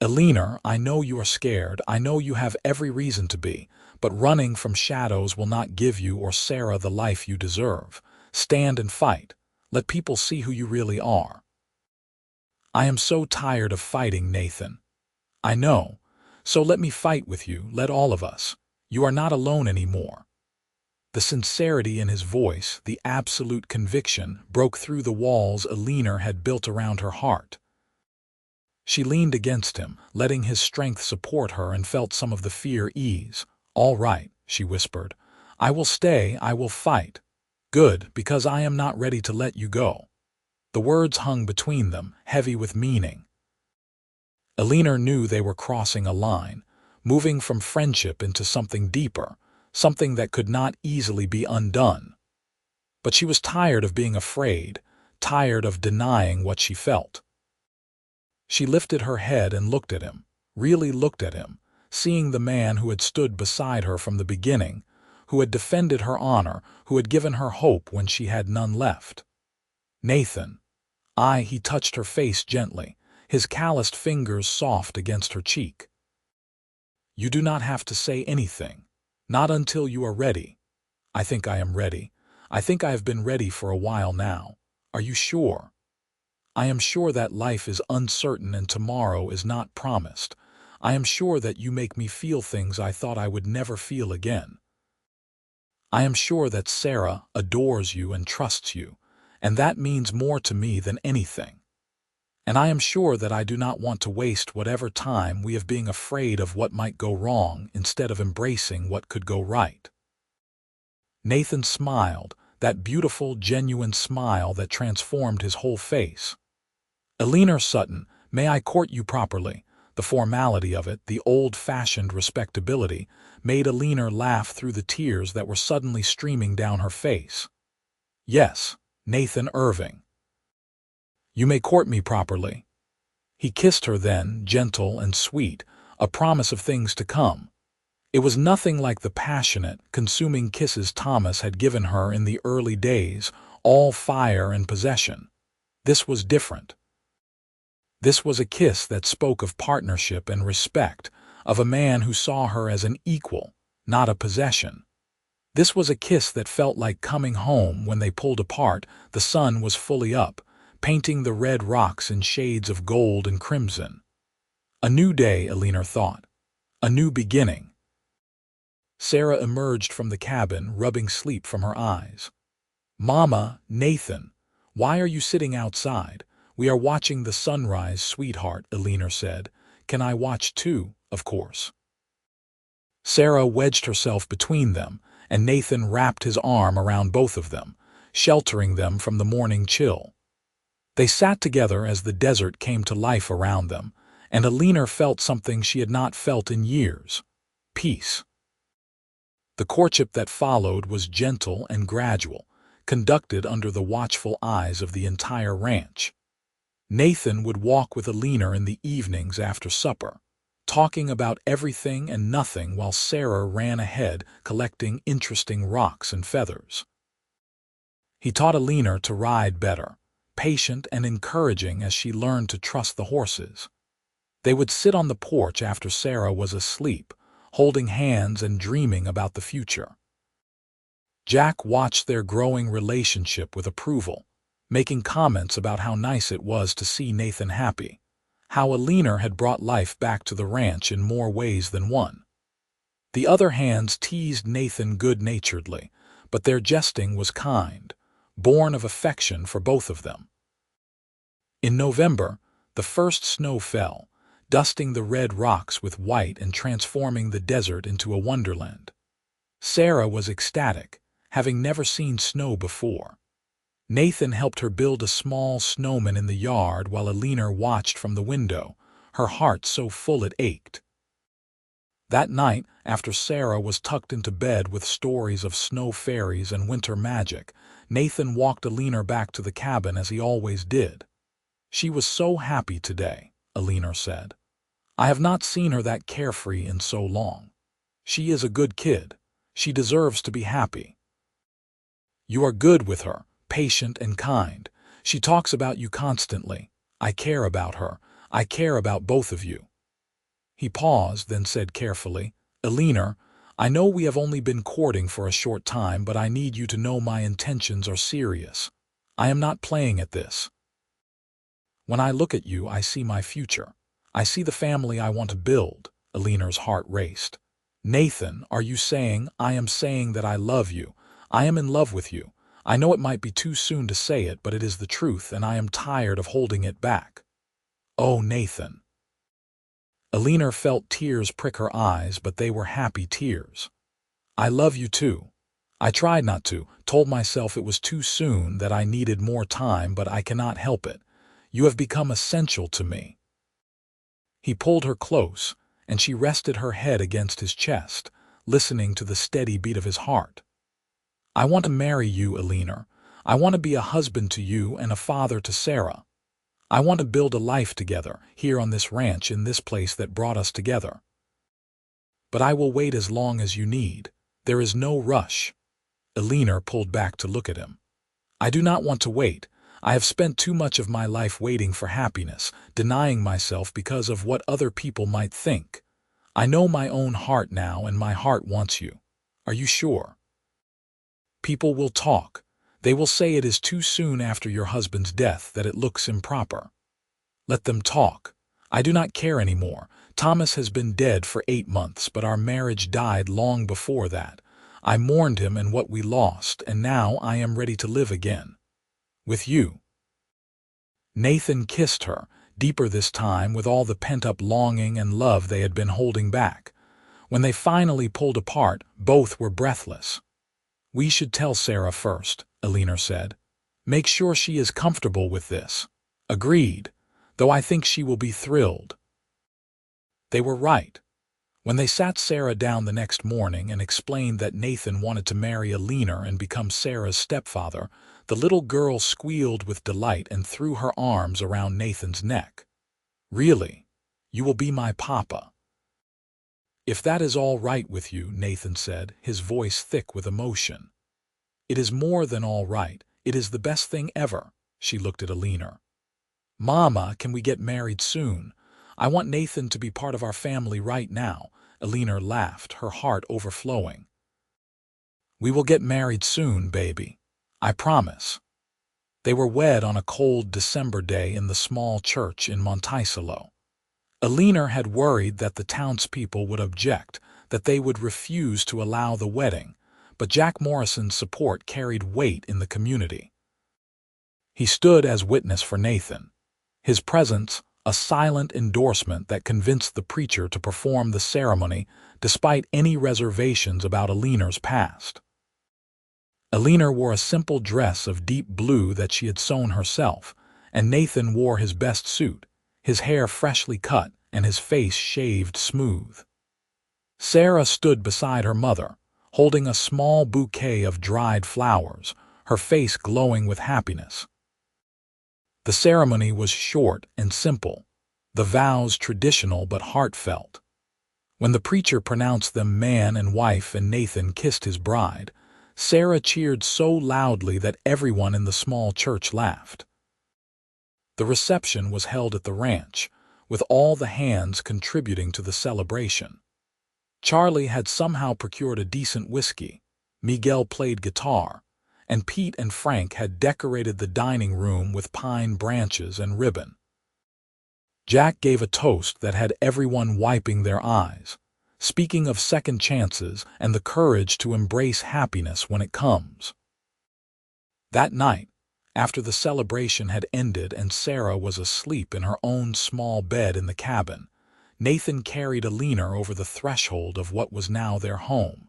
"Eleanor, I know you are scared. I know you have every reason to be. But running from shadows will not give you or Sarah the life you deserve. Stand and fight. Let people see who you really are." "I am so tired of fighting, Nathan." "I know. So let me fight with you, let all of us. You are not alone anymore." The sincerity in his voice, the absolute conviction, broke through the walls Eleanor had built around her heart. She leaned against him, letting his strength support her, and felt some of the fear ease. "All right," she whispered. "I will stay, I will fight." "Good, because I am not ready to let you go." The words hung between them, heavy with meaning. Eleanor knew they were crossing a line, moving from friendship into something deeper, something that could not easily be undone. But she was tired of being afraid, tired of denying what she felt. She lifted her head and looked at him, really looked at him, seeing the man who had stood beside her from the beginning, who had defended her honor, who had given her hope when she had none left. "Nathan." He touched her face gently, his calloused fingers soft against her cheek. "You do not have to say anything. Not until you are ready." "I think I am ready. I think I have been ready for a while now." "Are you sure?" "I am sure that life is uncertain and tomorrow is not promised. I am sure that you make me feel things I thought I would never feel again. I am sure that Sarah adores you and trusts you, and that means more to me than anything." And I am sure that I do not want to waste whatever time we have being afraid of what might go wrong instead of embracing what could go right." Nathan smiled, that beautiful, genuine smile that transformed his whole face. "Eleanor Sutton, may I court you properly?" The formality of it, the old-fashioned respectability, made Eleanor laugh through the tears that were suddenly streaming down her face. "Yes, Nathan Irving. You may court me properly." He kissed her then, gentle and sweet, a promise of things to come. It was nothing like the passionate, consuming kisses Thomas had given her in the early days, all fire and possession. This was different. This was a kiss that spoke of partnership and respect, of a man who saw her as an equal, not a possession. This was a kiss that felt like coming home when they pulled apart. The sun was fully up, painting the red rocks in shades of gold and crimson. A new day, Eleanor thought. A new beginning. Sarah emerged from the cabin, rubbing sleep from her eyes. "Mama, Nathan, why are you sitting outside? We are watching the sunrise, sweetheart," Eleanor said. "Can I watch too?" "Of course." Sarah wedged herself between them, and Nathan wrapped his arm around both of them, sheltering them from the morning chill. They sat together as the desert came to life around them, and Eleanor felt something she had not felt in years: peace. The courtship that followed was gentle and gradual, conducted under the watchful eyes of the entire ranch. Nathan would walk with Eleanor in the evenings after supper, talking about everything and nothing while Sarah ran ahead collecting interesting rocks and feathers. He taught Eleanor to ride better, patient and encouraging as she learned to trust the horses. They would sit on the porch after Sarah was asleep, holding hands and dreaming about the future. Jack watched their growing relationship with approval, making comments about how nice it was to see Nathan happy, how Eleanor had brought life back to the ranch in more ways than one. The other hands teased Nathan good-naturedly, but their jesting was kind, born of affection for both of them. In November, the first snow fell, dusting the red rocks with white and transforming the desert into a wonderland. Sarah was ecstatic, having never seen snow before. Nathan helped her build a small snowman in the yard while Eleanor watched from the window, her heart so full it ached. That night, after Sarah was tucked into bed with stories of snow fairies and winter magic, Nathan walked Eleanor back to the cabin as he always did. "She was so happy today," Eleanor said. "I have not seen her that carefree in so long. She is a good kid. She deserves to be happy. You are good with her, patient and kind. She talks about you constantly. I care about her. I care about both of you." He paused, then said carefully, "Eleanor, I know we have only been courting for a short time, but I need you to know my intentions are serious. I am not playing at this. When I look at you, I see my future. I see the family I want to build." Eleanor's heart raced. "Nathan, are you saying?" "I am saying that I love you. I am in love with you. I know it might be too soon to say it, but it is the truth, and I am tired of holding it back." "Oh, Nathan." Eleanor felt tears prick her eyes, but they were happy tears. "I love you too. I tried not to, told myself it was too soon, that I needed more time, but I cannot help it. You have become essential to me." He pulled her close, and she rested her head against his chest, listening to the steady beat of his heart. "I want to marry you, Eleanor. I want to be a husband to you and a father to Sarah. I want to build a life together, here on this ranch, in this place that brought us together. But I will wait as long as you need. There is no rush." Eleanor pulled back to look at him. "I do not want to wait. I have spent too much of my life waiting for happiness, denying myself because of what other people might think. I know my own heart now, and my heart wants you. Are you sure? People will talk. They will say it is too soon after your husband's death, that it looks improper. Let them talk. I do not care anymore. Thomas has been dead for 8 months, but our marriage died long before that. I mourned him and what we lost, and now I am ready to live again. With you." Nathan kissed her, deeper this time with all the pent-up longing and love they had been holding back. When they finally pulled apart, both were breathless. "We should tell Sarah first," Eleanor said. "Make sure she is comfortable with this." "Agreed, though I think she will be thrilled." They were right. When they sat Sarah down the next morning and explained that Nathan wanted to marry Eleanor and become Sarah's stepfather, the little girl squealed with delight and threw her arms around Nathan's neck. "Really? You will be my papa?" "If that is all right with you," Nathan said, his voice thick with emotion. "It is more than all right. It is the best thing ever." She looked at Eleanor. "Mama, can we get married soon? I want Nathan to be part of our family right now." Eleanor laughed, her heart overflowing. "We will get married soon, baby. I promise." They were wed on a cold December day in the small church in Monticello. Eleanor had worried that the townspeople would object, that they would refuse to allow the wedding, but Jack Morrison's support carried weight in the community. He stood as witness for Nathan. His presence, a silent endorsement that convinced the preacher to perform the ceremony despite any reservations about Eleanor's past. Eleanor wore a simple dress of deep blue that she had sewn herself, and Nathan wore his best suit, his hair freshly cut and his face shaved smooth. Sarah stood beside her mother, holding a small bouquet of dried flowers, her face glowing with happiness. The ceremony was short and simple, the vows traditional but heartfelt. When the preacher pronounced them man and wife and Nathan kissed his bride, Sarah cheered so loudly that everyone in the small church laughed. The reception was held at the ranch, with all the hands contributing to the celebration. Charlie had somehow procured a decent whiskey, Miguel played guitar, and Pete and Frank had decorated the dining room with pine branches and ribbon. Jack gave a toast that had everyone wiping their eyes, speaking of second chances and the courage to embrace happiness when it comes. That night, after the celebration had ended and Sarah was asleep in her own small bed in the cabin, Nathan carried Eleanor over the threshold of what was now their home.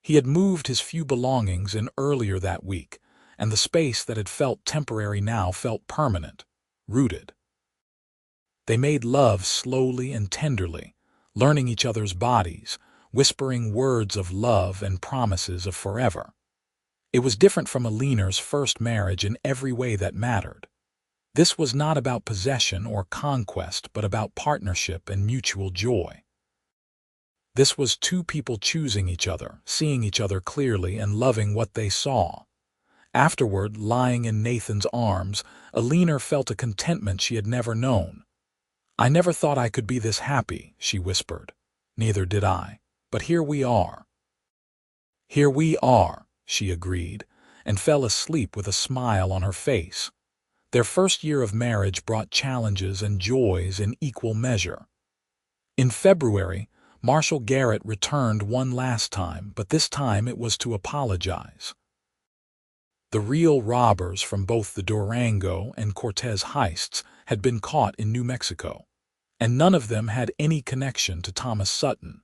He had moved his few belongings in earlier that week, and the space that had felt temporary now felt permanent, rooted. They made love slowly and tenderly, learning each other's bodies, whispering words of love and promises of forever. It was different from Eleanor's first marriage in every way that mattered. This was not about possession or conquest, but about partnership and mutual joy. This was two people choosing each other, seeing each other clearly and loving what they saw. Afterward, lying in Nathan's arms, Eleanor felt a contentment she had never known. "I never thought I could be this happy," she whispered. "Neither did I, but here we are." "Here we are," she agreed, and fell asleep with a smile on her face. Their first year of marriage brought challenges and joys in equal measure. In February, Marshall Garrett returned one last time, but this time it was to apologize. The real robbers from both the Durango and Cortez heists had been caught in New Mexico, and none of them had any connection to Thomas Sutton.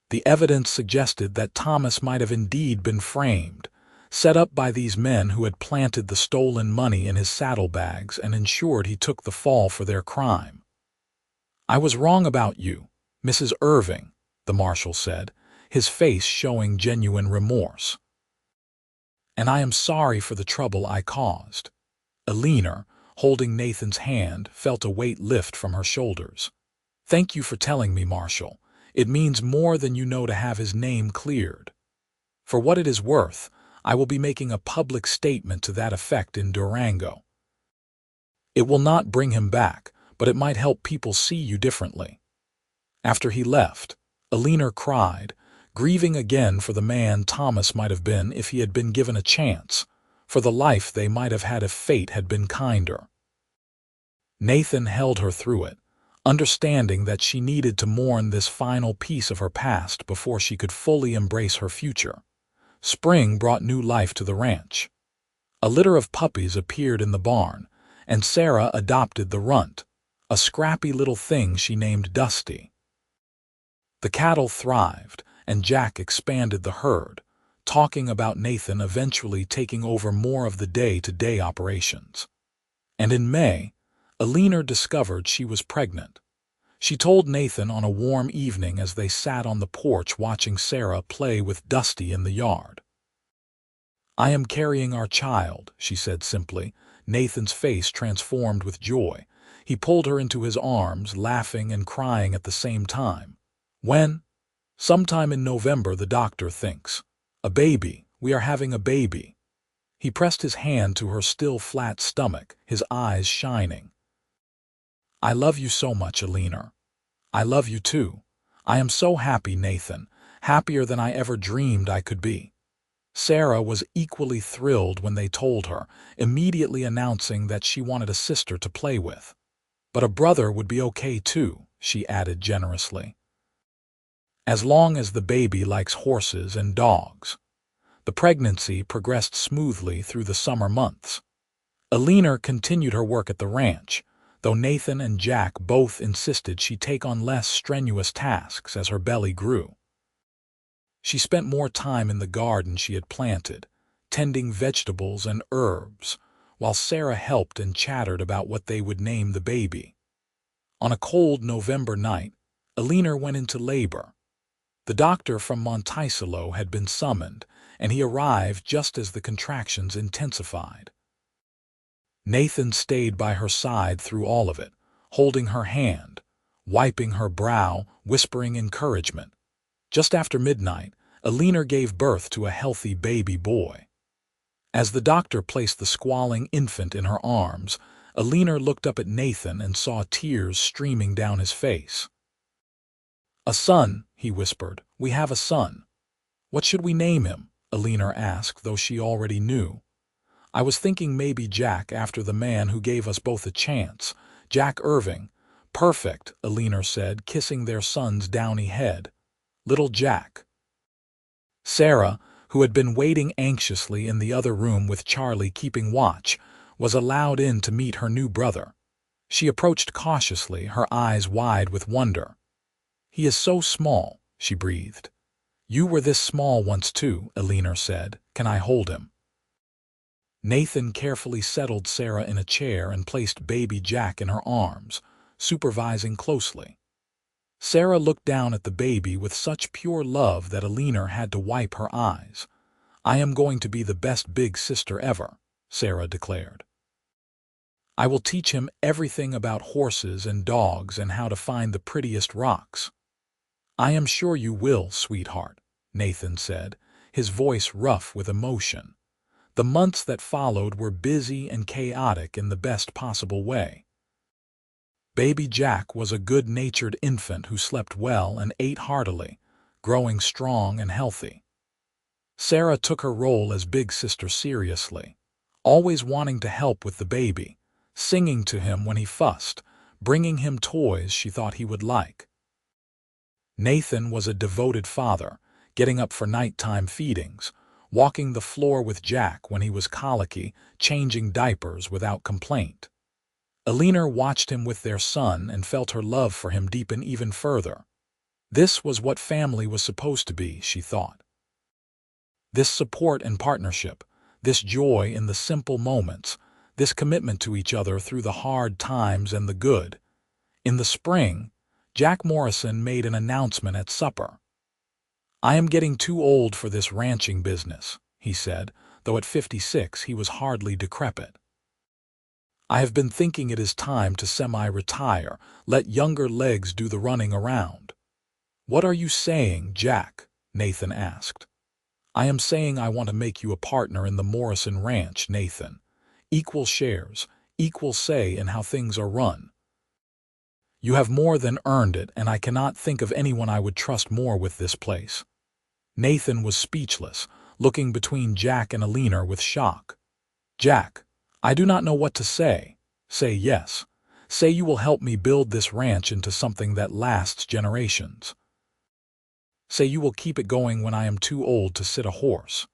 The evidence suggested that Thomas might have indeed been framed, set up by these men who had planted the stolen money in his saddlebags and ensured he took the fall for their crime. "I was wrong about you, Mrs. Irving," the marshal said, his face showing genuine remorse. "And I am sorry for the trouble I caused." Eleanor, holding Nathan's hand, felt a weight lift from her shoulders. "Thank you for telling me, Marshal. It means more than you know to have his name cleared. For what it is worth, I will be making a public statement to that effect in Durango. It will not bring him back, but it might help people see you differently." After he left, Eleanor cried, grieving again for the man Thomas might have been if he had been given a chance, for the life they might have had if fate had been kinder. Nathan held her through it, understanding that she needed to mourn this final piece of her past before she could fully embrace her future. Spring brought new life to the ranch. A litter of puppies appeared in the barn, and Sarah adopted the runt, a scrappy little thing she named Dusty. The cattle thrived, and Jack expanded the herd, talking about Nathan eventually taking over more of the day-to-day operations. And in May, Eleanor discovered she was pregnant. She told Nathan on a warm evening as they sat on the porch watching Sarah play with Dusty in the yard. "I am carrying our child," she said simply. Nathan's face transformed with joy. He pulled her into his arms, laughing and crying at the same time. "When?" "Sometime in November, the doctor thinks. A baby. We are having a baby." He pressed his hand to her still flat stomach, his eyes shining. "I love you so much, Eleanor." "I love you too. I am so happy, Nathan, happier than I ever dreamed I could be." Sarah was equally thrilled when they told her, immediately announcing that she wanted a sister to play with. "But a brother would be okay too," she added generously. "As long as the baby likes horses and dogs." The pregnancy progressed smoothly through the summer months. Eleanor continued her work at the ranch, though Nathan and Jack both insisted she take on less strenuous tasks as her belly grew. She spent more time in the garden she had planted, tending vegetables and herbs, while Sarah helped and chattered about what they would name the baby. On a cold November night, Eleanor went into labor. The doctor from Monticello had been summoned, and he arrived just as the contractions intensified. Nathan stayed by her side through all of it, holding her hand, wiping her brow, whispering encouragement. Just after midnight, Eleanor gave birth to a healthy baby boy. As the doctor placed the squalling infant in her arms, Eleanor looked up at Nathan and saw tears streaming down his face. "A son," he whispered. "We have a son." "What should we name him?" Eleanor asked, though she already knew. "I was thinking maybe Jack, after the man who gave us both a chance. Jack Irving." "Perfect," Eleanor said, kissing their son's downy head. "Little Jack." Sarah, who had been waiting anxiously in the other room with Charlie keeping watch, was allowed in to meet her new brother. She approached cautiously, her eyes wide with wonder. "He is so small," she breathed. "You were this small once too," Eleanor said. "Can I hold him?" Nathan carefully settled Sarah in a chair and placed baby Jack in her arms, supervising closely. Sarah looked down at the baby with such pure love that Eleanor had to wipe her eyes. "I am going to be the best big sister ever," Sarah declared. "I will teach him everything about horses and dogs and how to find the prettiest rocks." "I am sure you will, sweetheart," Nathan said, his voice rough with emotion. The months that followed were busy and chaotic in the best possible way. Baby Jack was a good-natured infant who slept well and ate heartily, growing strong and healthy. Sarah took her role as big sister seriously, always wanting to help with the baby, singing to him when he fussed, bringing him toys she thought he would like. Nathan was a devoted father, getting up for nighttime feedings, walking the floor with Jack when he was colicky, changing diapers without complaint. Eleanor watched him with their son and felt her love for him deepen even further. This was what family was supposed to be, she thought. This support and partnership, this joy in the simple moments, this commitment to each other through the hard times and the good. In the spring, Jack Morrison made an announcement at supper. "I am getting too old for this ranching business," he said, though at 56 he was hardly decrepit. "I have been thinking it is time to semi-retire, let younger legs do the running around." "What are you saying, Jack?" Nathan asked. "I am saying I want to make you a partner in the Morrison Ranch, Nathan. Equal shares, equal say in how things are run. You have more than earned it, and I cannot think of anyone I would trust more with this place." Nathan was speechless, looking between Jack and Eleanor with shock. "Jack, I do not know what to say." "Say yes. Say you will help me build this ranch into something that lasts generations. Say you will keep it going when I am too old to sit a horse."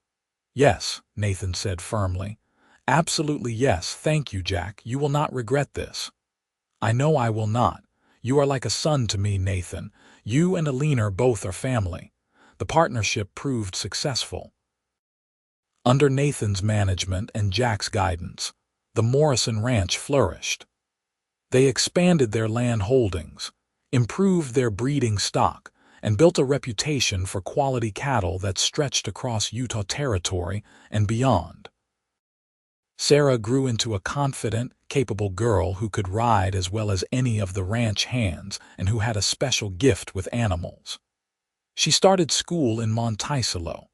"Yes," Nathan said firmly. Absolutely yes, thank you, Jack. You will not regret this. I know I will not. You are like a son to me, Nathan. You and Eleanor both are family. The partnership proved successful. Under Nathan's management and Jack's guidance, the Morrison Ranch flourished. They expanded their land holdings, improved their breeding stock, and built a reputation for quality cattle that stretched across Utah Territory and beyond. Sarah grew into a confident, capable girl who could ride as well as any of the ranch hands and who had a special gift with animals. She started school in Monticello,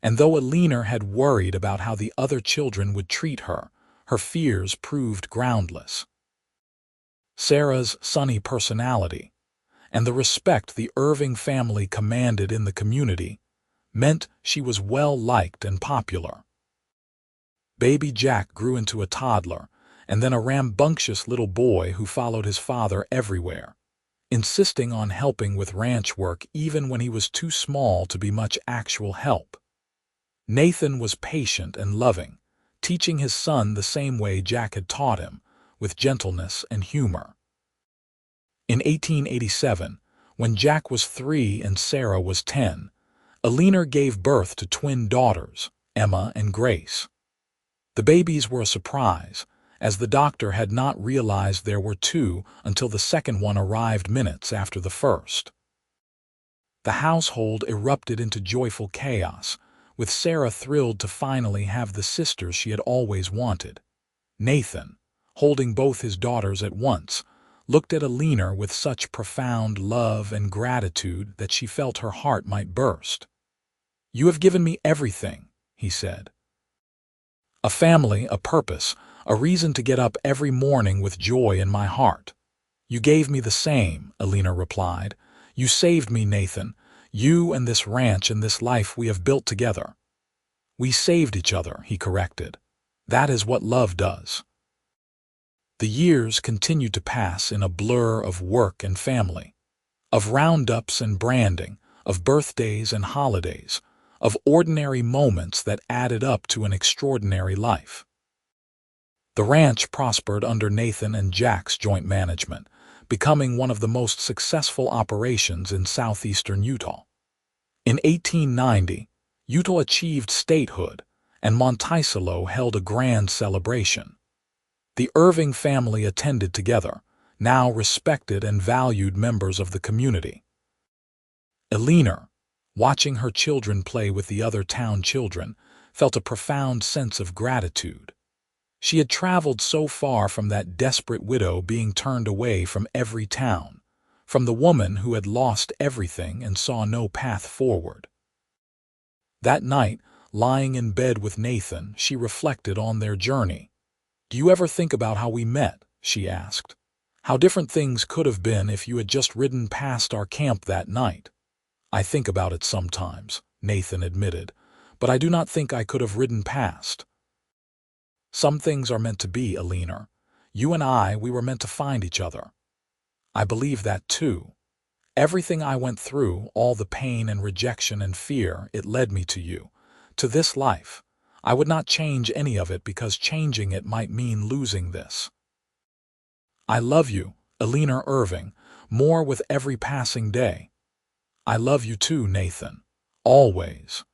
and though Eleanor had worried about how the other children would treat her, her fears proved groundless. Sarah's sunny personality and the respect the Irving family commanded in the community meant she was well-liked and popular. Baby Jack grew into a toddler and then a rambunctious little boy who followed his father everywhere, insisting on helping with ranch work even when he was too small to be much actual help. Nathan was patient and loving, teaching his son the same way Jack had taught him, with gentleness and humor. In 1887, when Jack was 3 and Sarah was 10, Eleanor gave birth to twin daughters, Emma and Grace. The babies were a surprise, as the doctor had not realized there were 2 until the second one arrived minutes after the first. The household erupted into joyful chaos, with Sarah thrilled to finally have the sisters she had always wanted. Nathan, holding both his daughters at once, looked at Eleanor with such profound love and gratitude that she felt her heart might burst. "You have given me everything," he said. "A family, a purpose, a reason to get up every morning with joy in my heart." "You gave me the same," Eleanor replied. "You saved me, Nathan. You and this ranch and this life we have built together." "We saved each other," he corrected. "That is what love does." The years continued to pass in a blur of work and family, of roundups and branding, of birthdays and holidays, of ordinary moments that added up to an extraordinary life. The ranch prospered under Nathan and Jack's joint management, becoming one of the most successful operations in southeastern Utah. In 1890, Utah achieved statehood, and Monticello held a grand celebration. The Irving family attended together, now respected and valued members of the community. Eleanor, watching her children play with the other town children, felt a profound sense of gratitude. She had traveled so far from that desperate widow being turned away from every town, from the woman who had lost everything and saw no path forward. That night, lying in bed with Nathan, she reflected on their journey. "Do you ever think about how we met?" she asked. "How different things could have been if you had just ridden past our camp that night?" "I think about it sometimes," Nathan admitted, "but I do not think I could have ridden past." "Some things are meant to be, Eleanor. You and I, we were meant to find each other." "I believe that too. Everything I went through, all the pain and rejection and fear, it led me to you, to this life. I would not change any of it because changing it might mean losing this. I love you, Eleanor Irving, more with every passing day." "I love you too, Nathan. Always."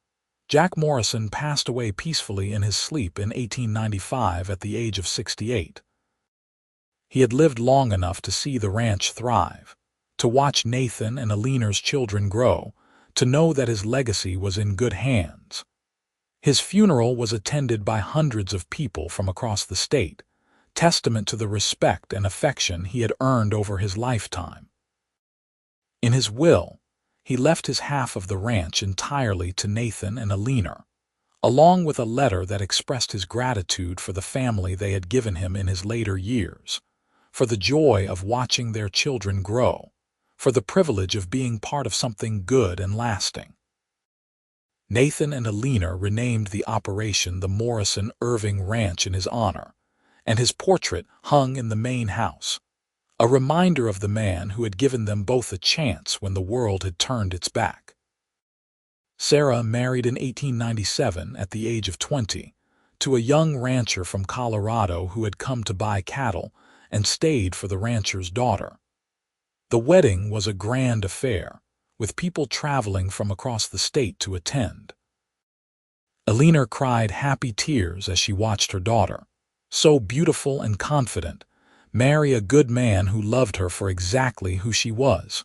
Jack Morrison passed away peacefully in his sleep in 1895 at the age of 68. He had lived long enough to see the ranch thrive, to watch Nathan and Eleanor's children grow, to know that his legacy was in good hands. His funeral was attended by hundreds of people from across the state, testament to the respect and affection he had earned over his lifetime. In his will, he left his half of the ranch entirely to Nathan and Eleanor, along with a letter that expressed his gratitude for the family they had given him in his later years, for the joy of watching their children grow, for the privilege of being part of something good and lasting. Nathan and Eleanor renamed the operation the Morrison Irving Ranch in his honor, and his portrait hung in the main house, a reminder of the man who had given them both a chance when the world had turned its back. Sarah married in 1897 at the age of 20, to a young rancher from Colorado who had come to buy cattle and stayed for the rancher's daughter. The wedding was a grand affair, with people traveling from across the state to attend. Eleanor cried happy tears as she watched her daughter, so beautiful and confident, marry a good man who loved her for exactly who she was.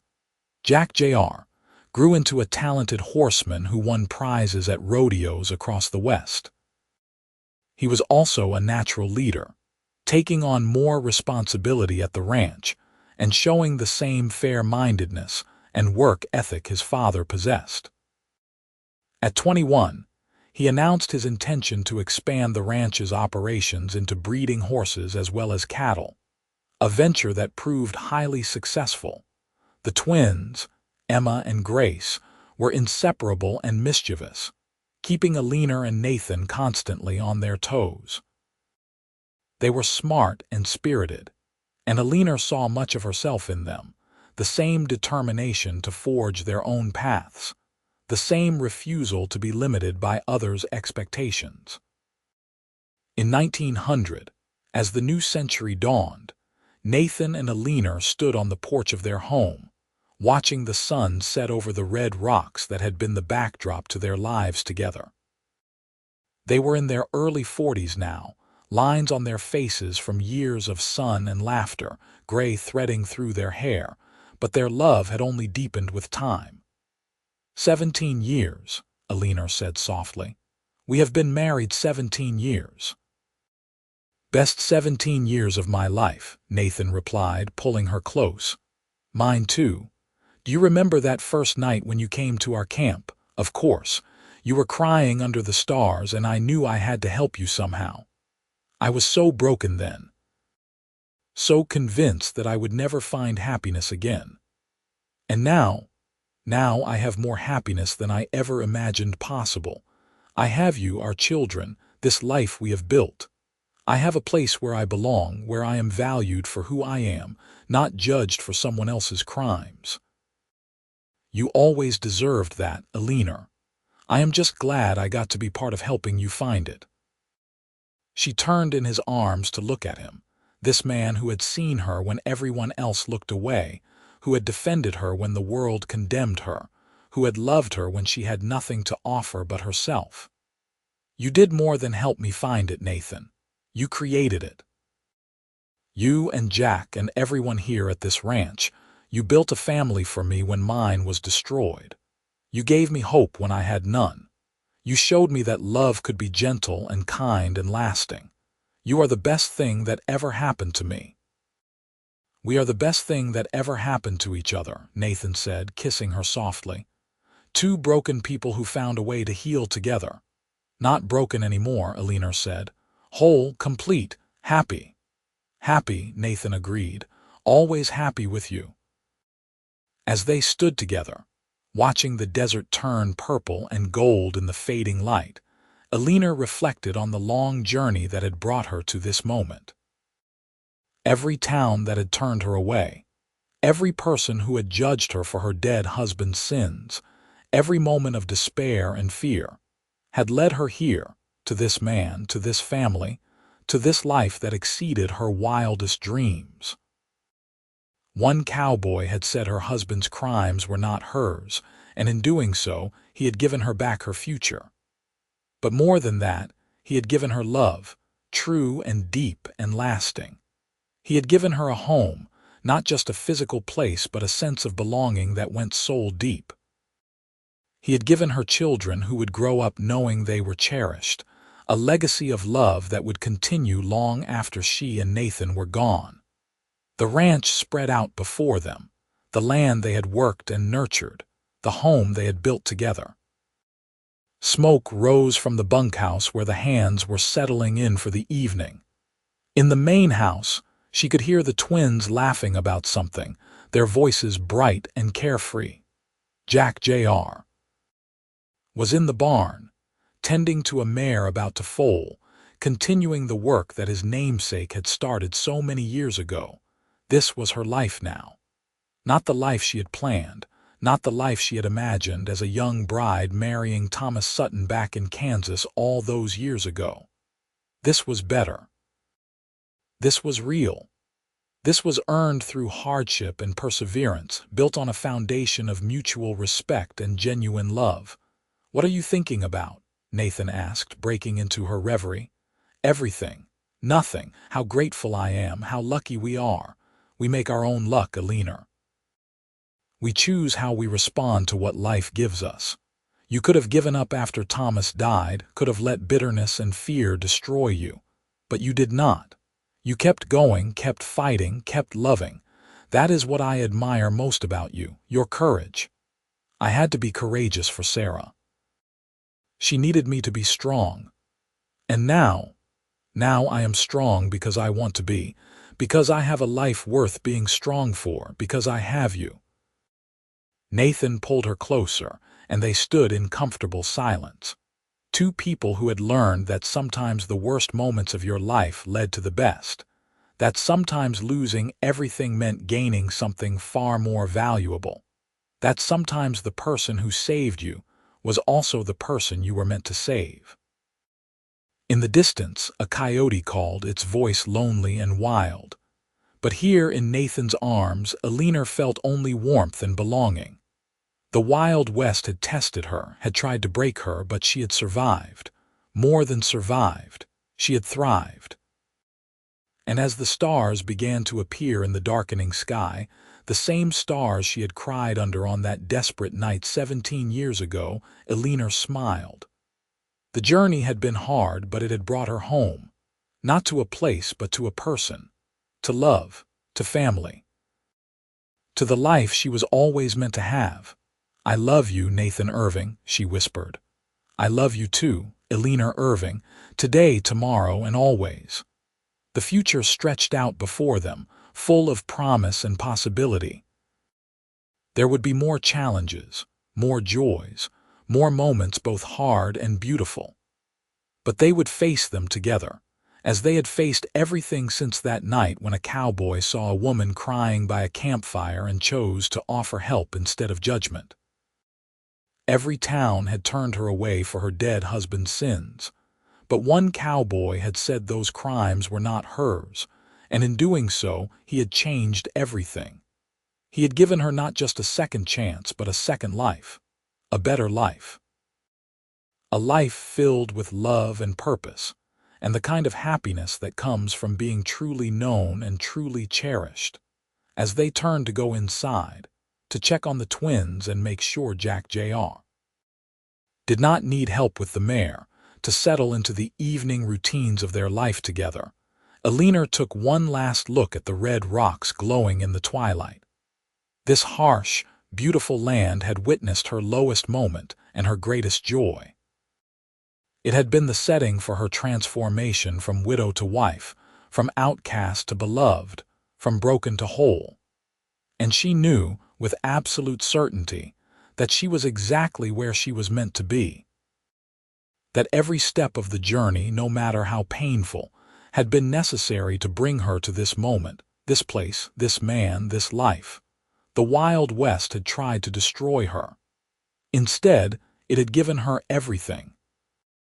Jack Jr. grew into a talented horseman who won prizes at rodeos across the West. He was also a natural leader, taking on more responsibility at the ranch and showing the same fair-mindedness and work ethic his father possessed. At 21, he announced his intention to expand the ranch's operations into breeding horses as well as cattle, a venture that proved highly successful. The twins, Emma and Grace, were inseparable and mischievous, keeping Eleanor and Nathan constantly on their toes. They were smart and spirited, and Eleanor saw much of herself in them, the same determination to forge their own paths, the same refusal to be limited by others' expectations. In 1900, as the new century dawned, Nathan and Eleanor stood on the porch of their home, watching the sun set over the red rocks that had been the backdrop to their lives together. They were in their early 40s now, lines on their faces from years of sun and laughter, gray threading through their hair, but their love had only deepened with time. 17 years, Eleanor said softly. We have been married 17 years. Best 17 years of my life, Nathan replied, pulling her close. Mine too. Do you remember that first night when you came to our camp? Of course. You were crying under the stars, and I knew I had to help you somehow. I was so broken then, so convinced that I would never find happiness again. And now I have more happiness than I ever imagined possible. I have you, our children, this life we have built. I have a place where I belong, where I am valued for who I am, not judged for someone else's crimes. You always deserved that, Eleanor. I am just glad I got to be part of helping you find it. She turned in his arms to look at him, this man who had seen her when everyone else looked away, who had defended her when the world condemned her, who had loved her when she had nothing to offer but herself. You did more than help me find it, Nathan. You created it. You and Jack and everyone here at this ranch, you built a family for me when mine was destroyed. You gave me hope when I had none. You showed me that love could be gentle and kind and lasting. You are the best thing that ever happened to me. We are the best thing that ever happened to each other, Nathan said, kissing her softly. Two broken people who found a way to heal together. Not broken anymore, Eleanor said. Whole, complete, happy. Happy, Nathan agreed. Always happy with you. As they stood together, watching the desert turn purple and gold in the fading light, Eleanor reflected on the long journey that had brought her to this moment. Every town that had turned her away, every person who had judged her for her dead husband's sins, every moment of despair and fear, had led her here, to this man, to this family, to this life that exceeded her wildest dreams. One cowboy had said her husband's crimes were not hers, and in doing so, he had given her back her future. But more than that, he had given her love, true and deep and lasting. He had given her a home, not just a physical place but a sense of belonging that went soul deep. He had given her children who would grow up knowing they were cherished, a legacy of love that would continue long after she and Nathan were gone. The ranch spread out before them, the land they had worked and nurtured, the home they had built together. Smoke rose from the bunkhouse where the hands were settling in for the evening. In the main house, she could hear the twins laughing about something, their voices bright and carefree. Jack Jr. was in the barn, tending to a mare about to foal, continuing the work that his namesake had started so many years ago. This was her life now. Not the life she had planned, not the life she had imagined as a young bride marrying Thomas Sutton back in Kansas all those years ago. This was better. This was real. This was earned through hardship and perseverance, built on a foundation of mutual respect and genuine love. "What are you thinking about?" Nathan asked, breaking into her reverie. "Everything. Nothing. How grateful I am, how lucky we are. We make our own luck, Eleanor. We choose how we respond to what life gives us. You could have given up after Thomas died, could have let bitterness and fear destroy you. But you did not. You kept going, kept fighting, kept loving. That is what I admire most about you, your courage. I had to be courageous for Sarah. She needed me to be strong. And now I am strong because I want to be, because I have a life worth being strong for, because I have you." Nathan pulled her closer, and they stood in comfortable silence. Two people who had learned that sometimes the worst moments of your life led to the best, that sometimes losing everything meant gaining something far more valuable, that sometimes the person who saved you was also the person you were meant to save. In the distance, a coyote called, its voice lonely and wild. But here in Nathan's arms, Eleanor felt only warmth and belonging. The Wild West had tested her, had tried to break her, but she had survived. More than survived, she had thrived. And as the stars began to appear in the darkening sky, the same stars she had cried under on that desperate night 17 years ago, Eleanor smiled. The journey had been hard, but it had brought her home. Not to a place, but to a person. To love, to family. To the life she was always meant to have. "I love you, Nathan Irving," she whispered. "I love you too, Eleanor Irving, today, tomorrow, and always." The future stretched out before them, full of promise and possibility. There would be more challenges, more joys, more moments both hard and beautiful. But they would face them together, as they had faced everything since that night when a cowboy saw a woman crying by a campfire and chose to offer help instead of judgment. Every town had turned her away for her dead husband's sins, but one cowboy had said those crimes were not hers, and in doing so, he had changed everything. He had given her not just a second chance, but a second life, a better life. A life filled with love and purpose, and the kind of happiness that comes from being truly known and truly cherished. As they turned to go inside, to check on the twins and make sure Jack Jr. did not need help with the mare, to settle into the evening routines of their life together, Eleanor took one last look at the red rocks glowing in the twilight. This harsh, beautiful land had witnessed her lowest moment and her greatest joy. It had been the setting for her transformation from widow to wife, from outcast to beloved, from broken to whole. And she knew, with absolute certainty, that she was exactly where she was meant to be. That every step of the journey, no matter how painful, had been necessary to bring her to this moment, this place, this man, this life. The Wild West had tried to destroy her. Instead, it had given her everything.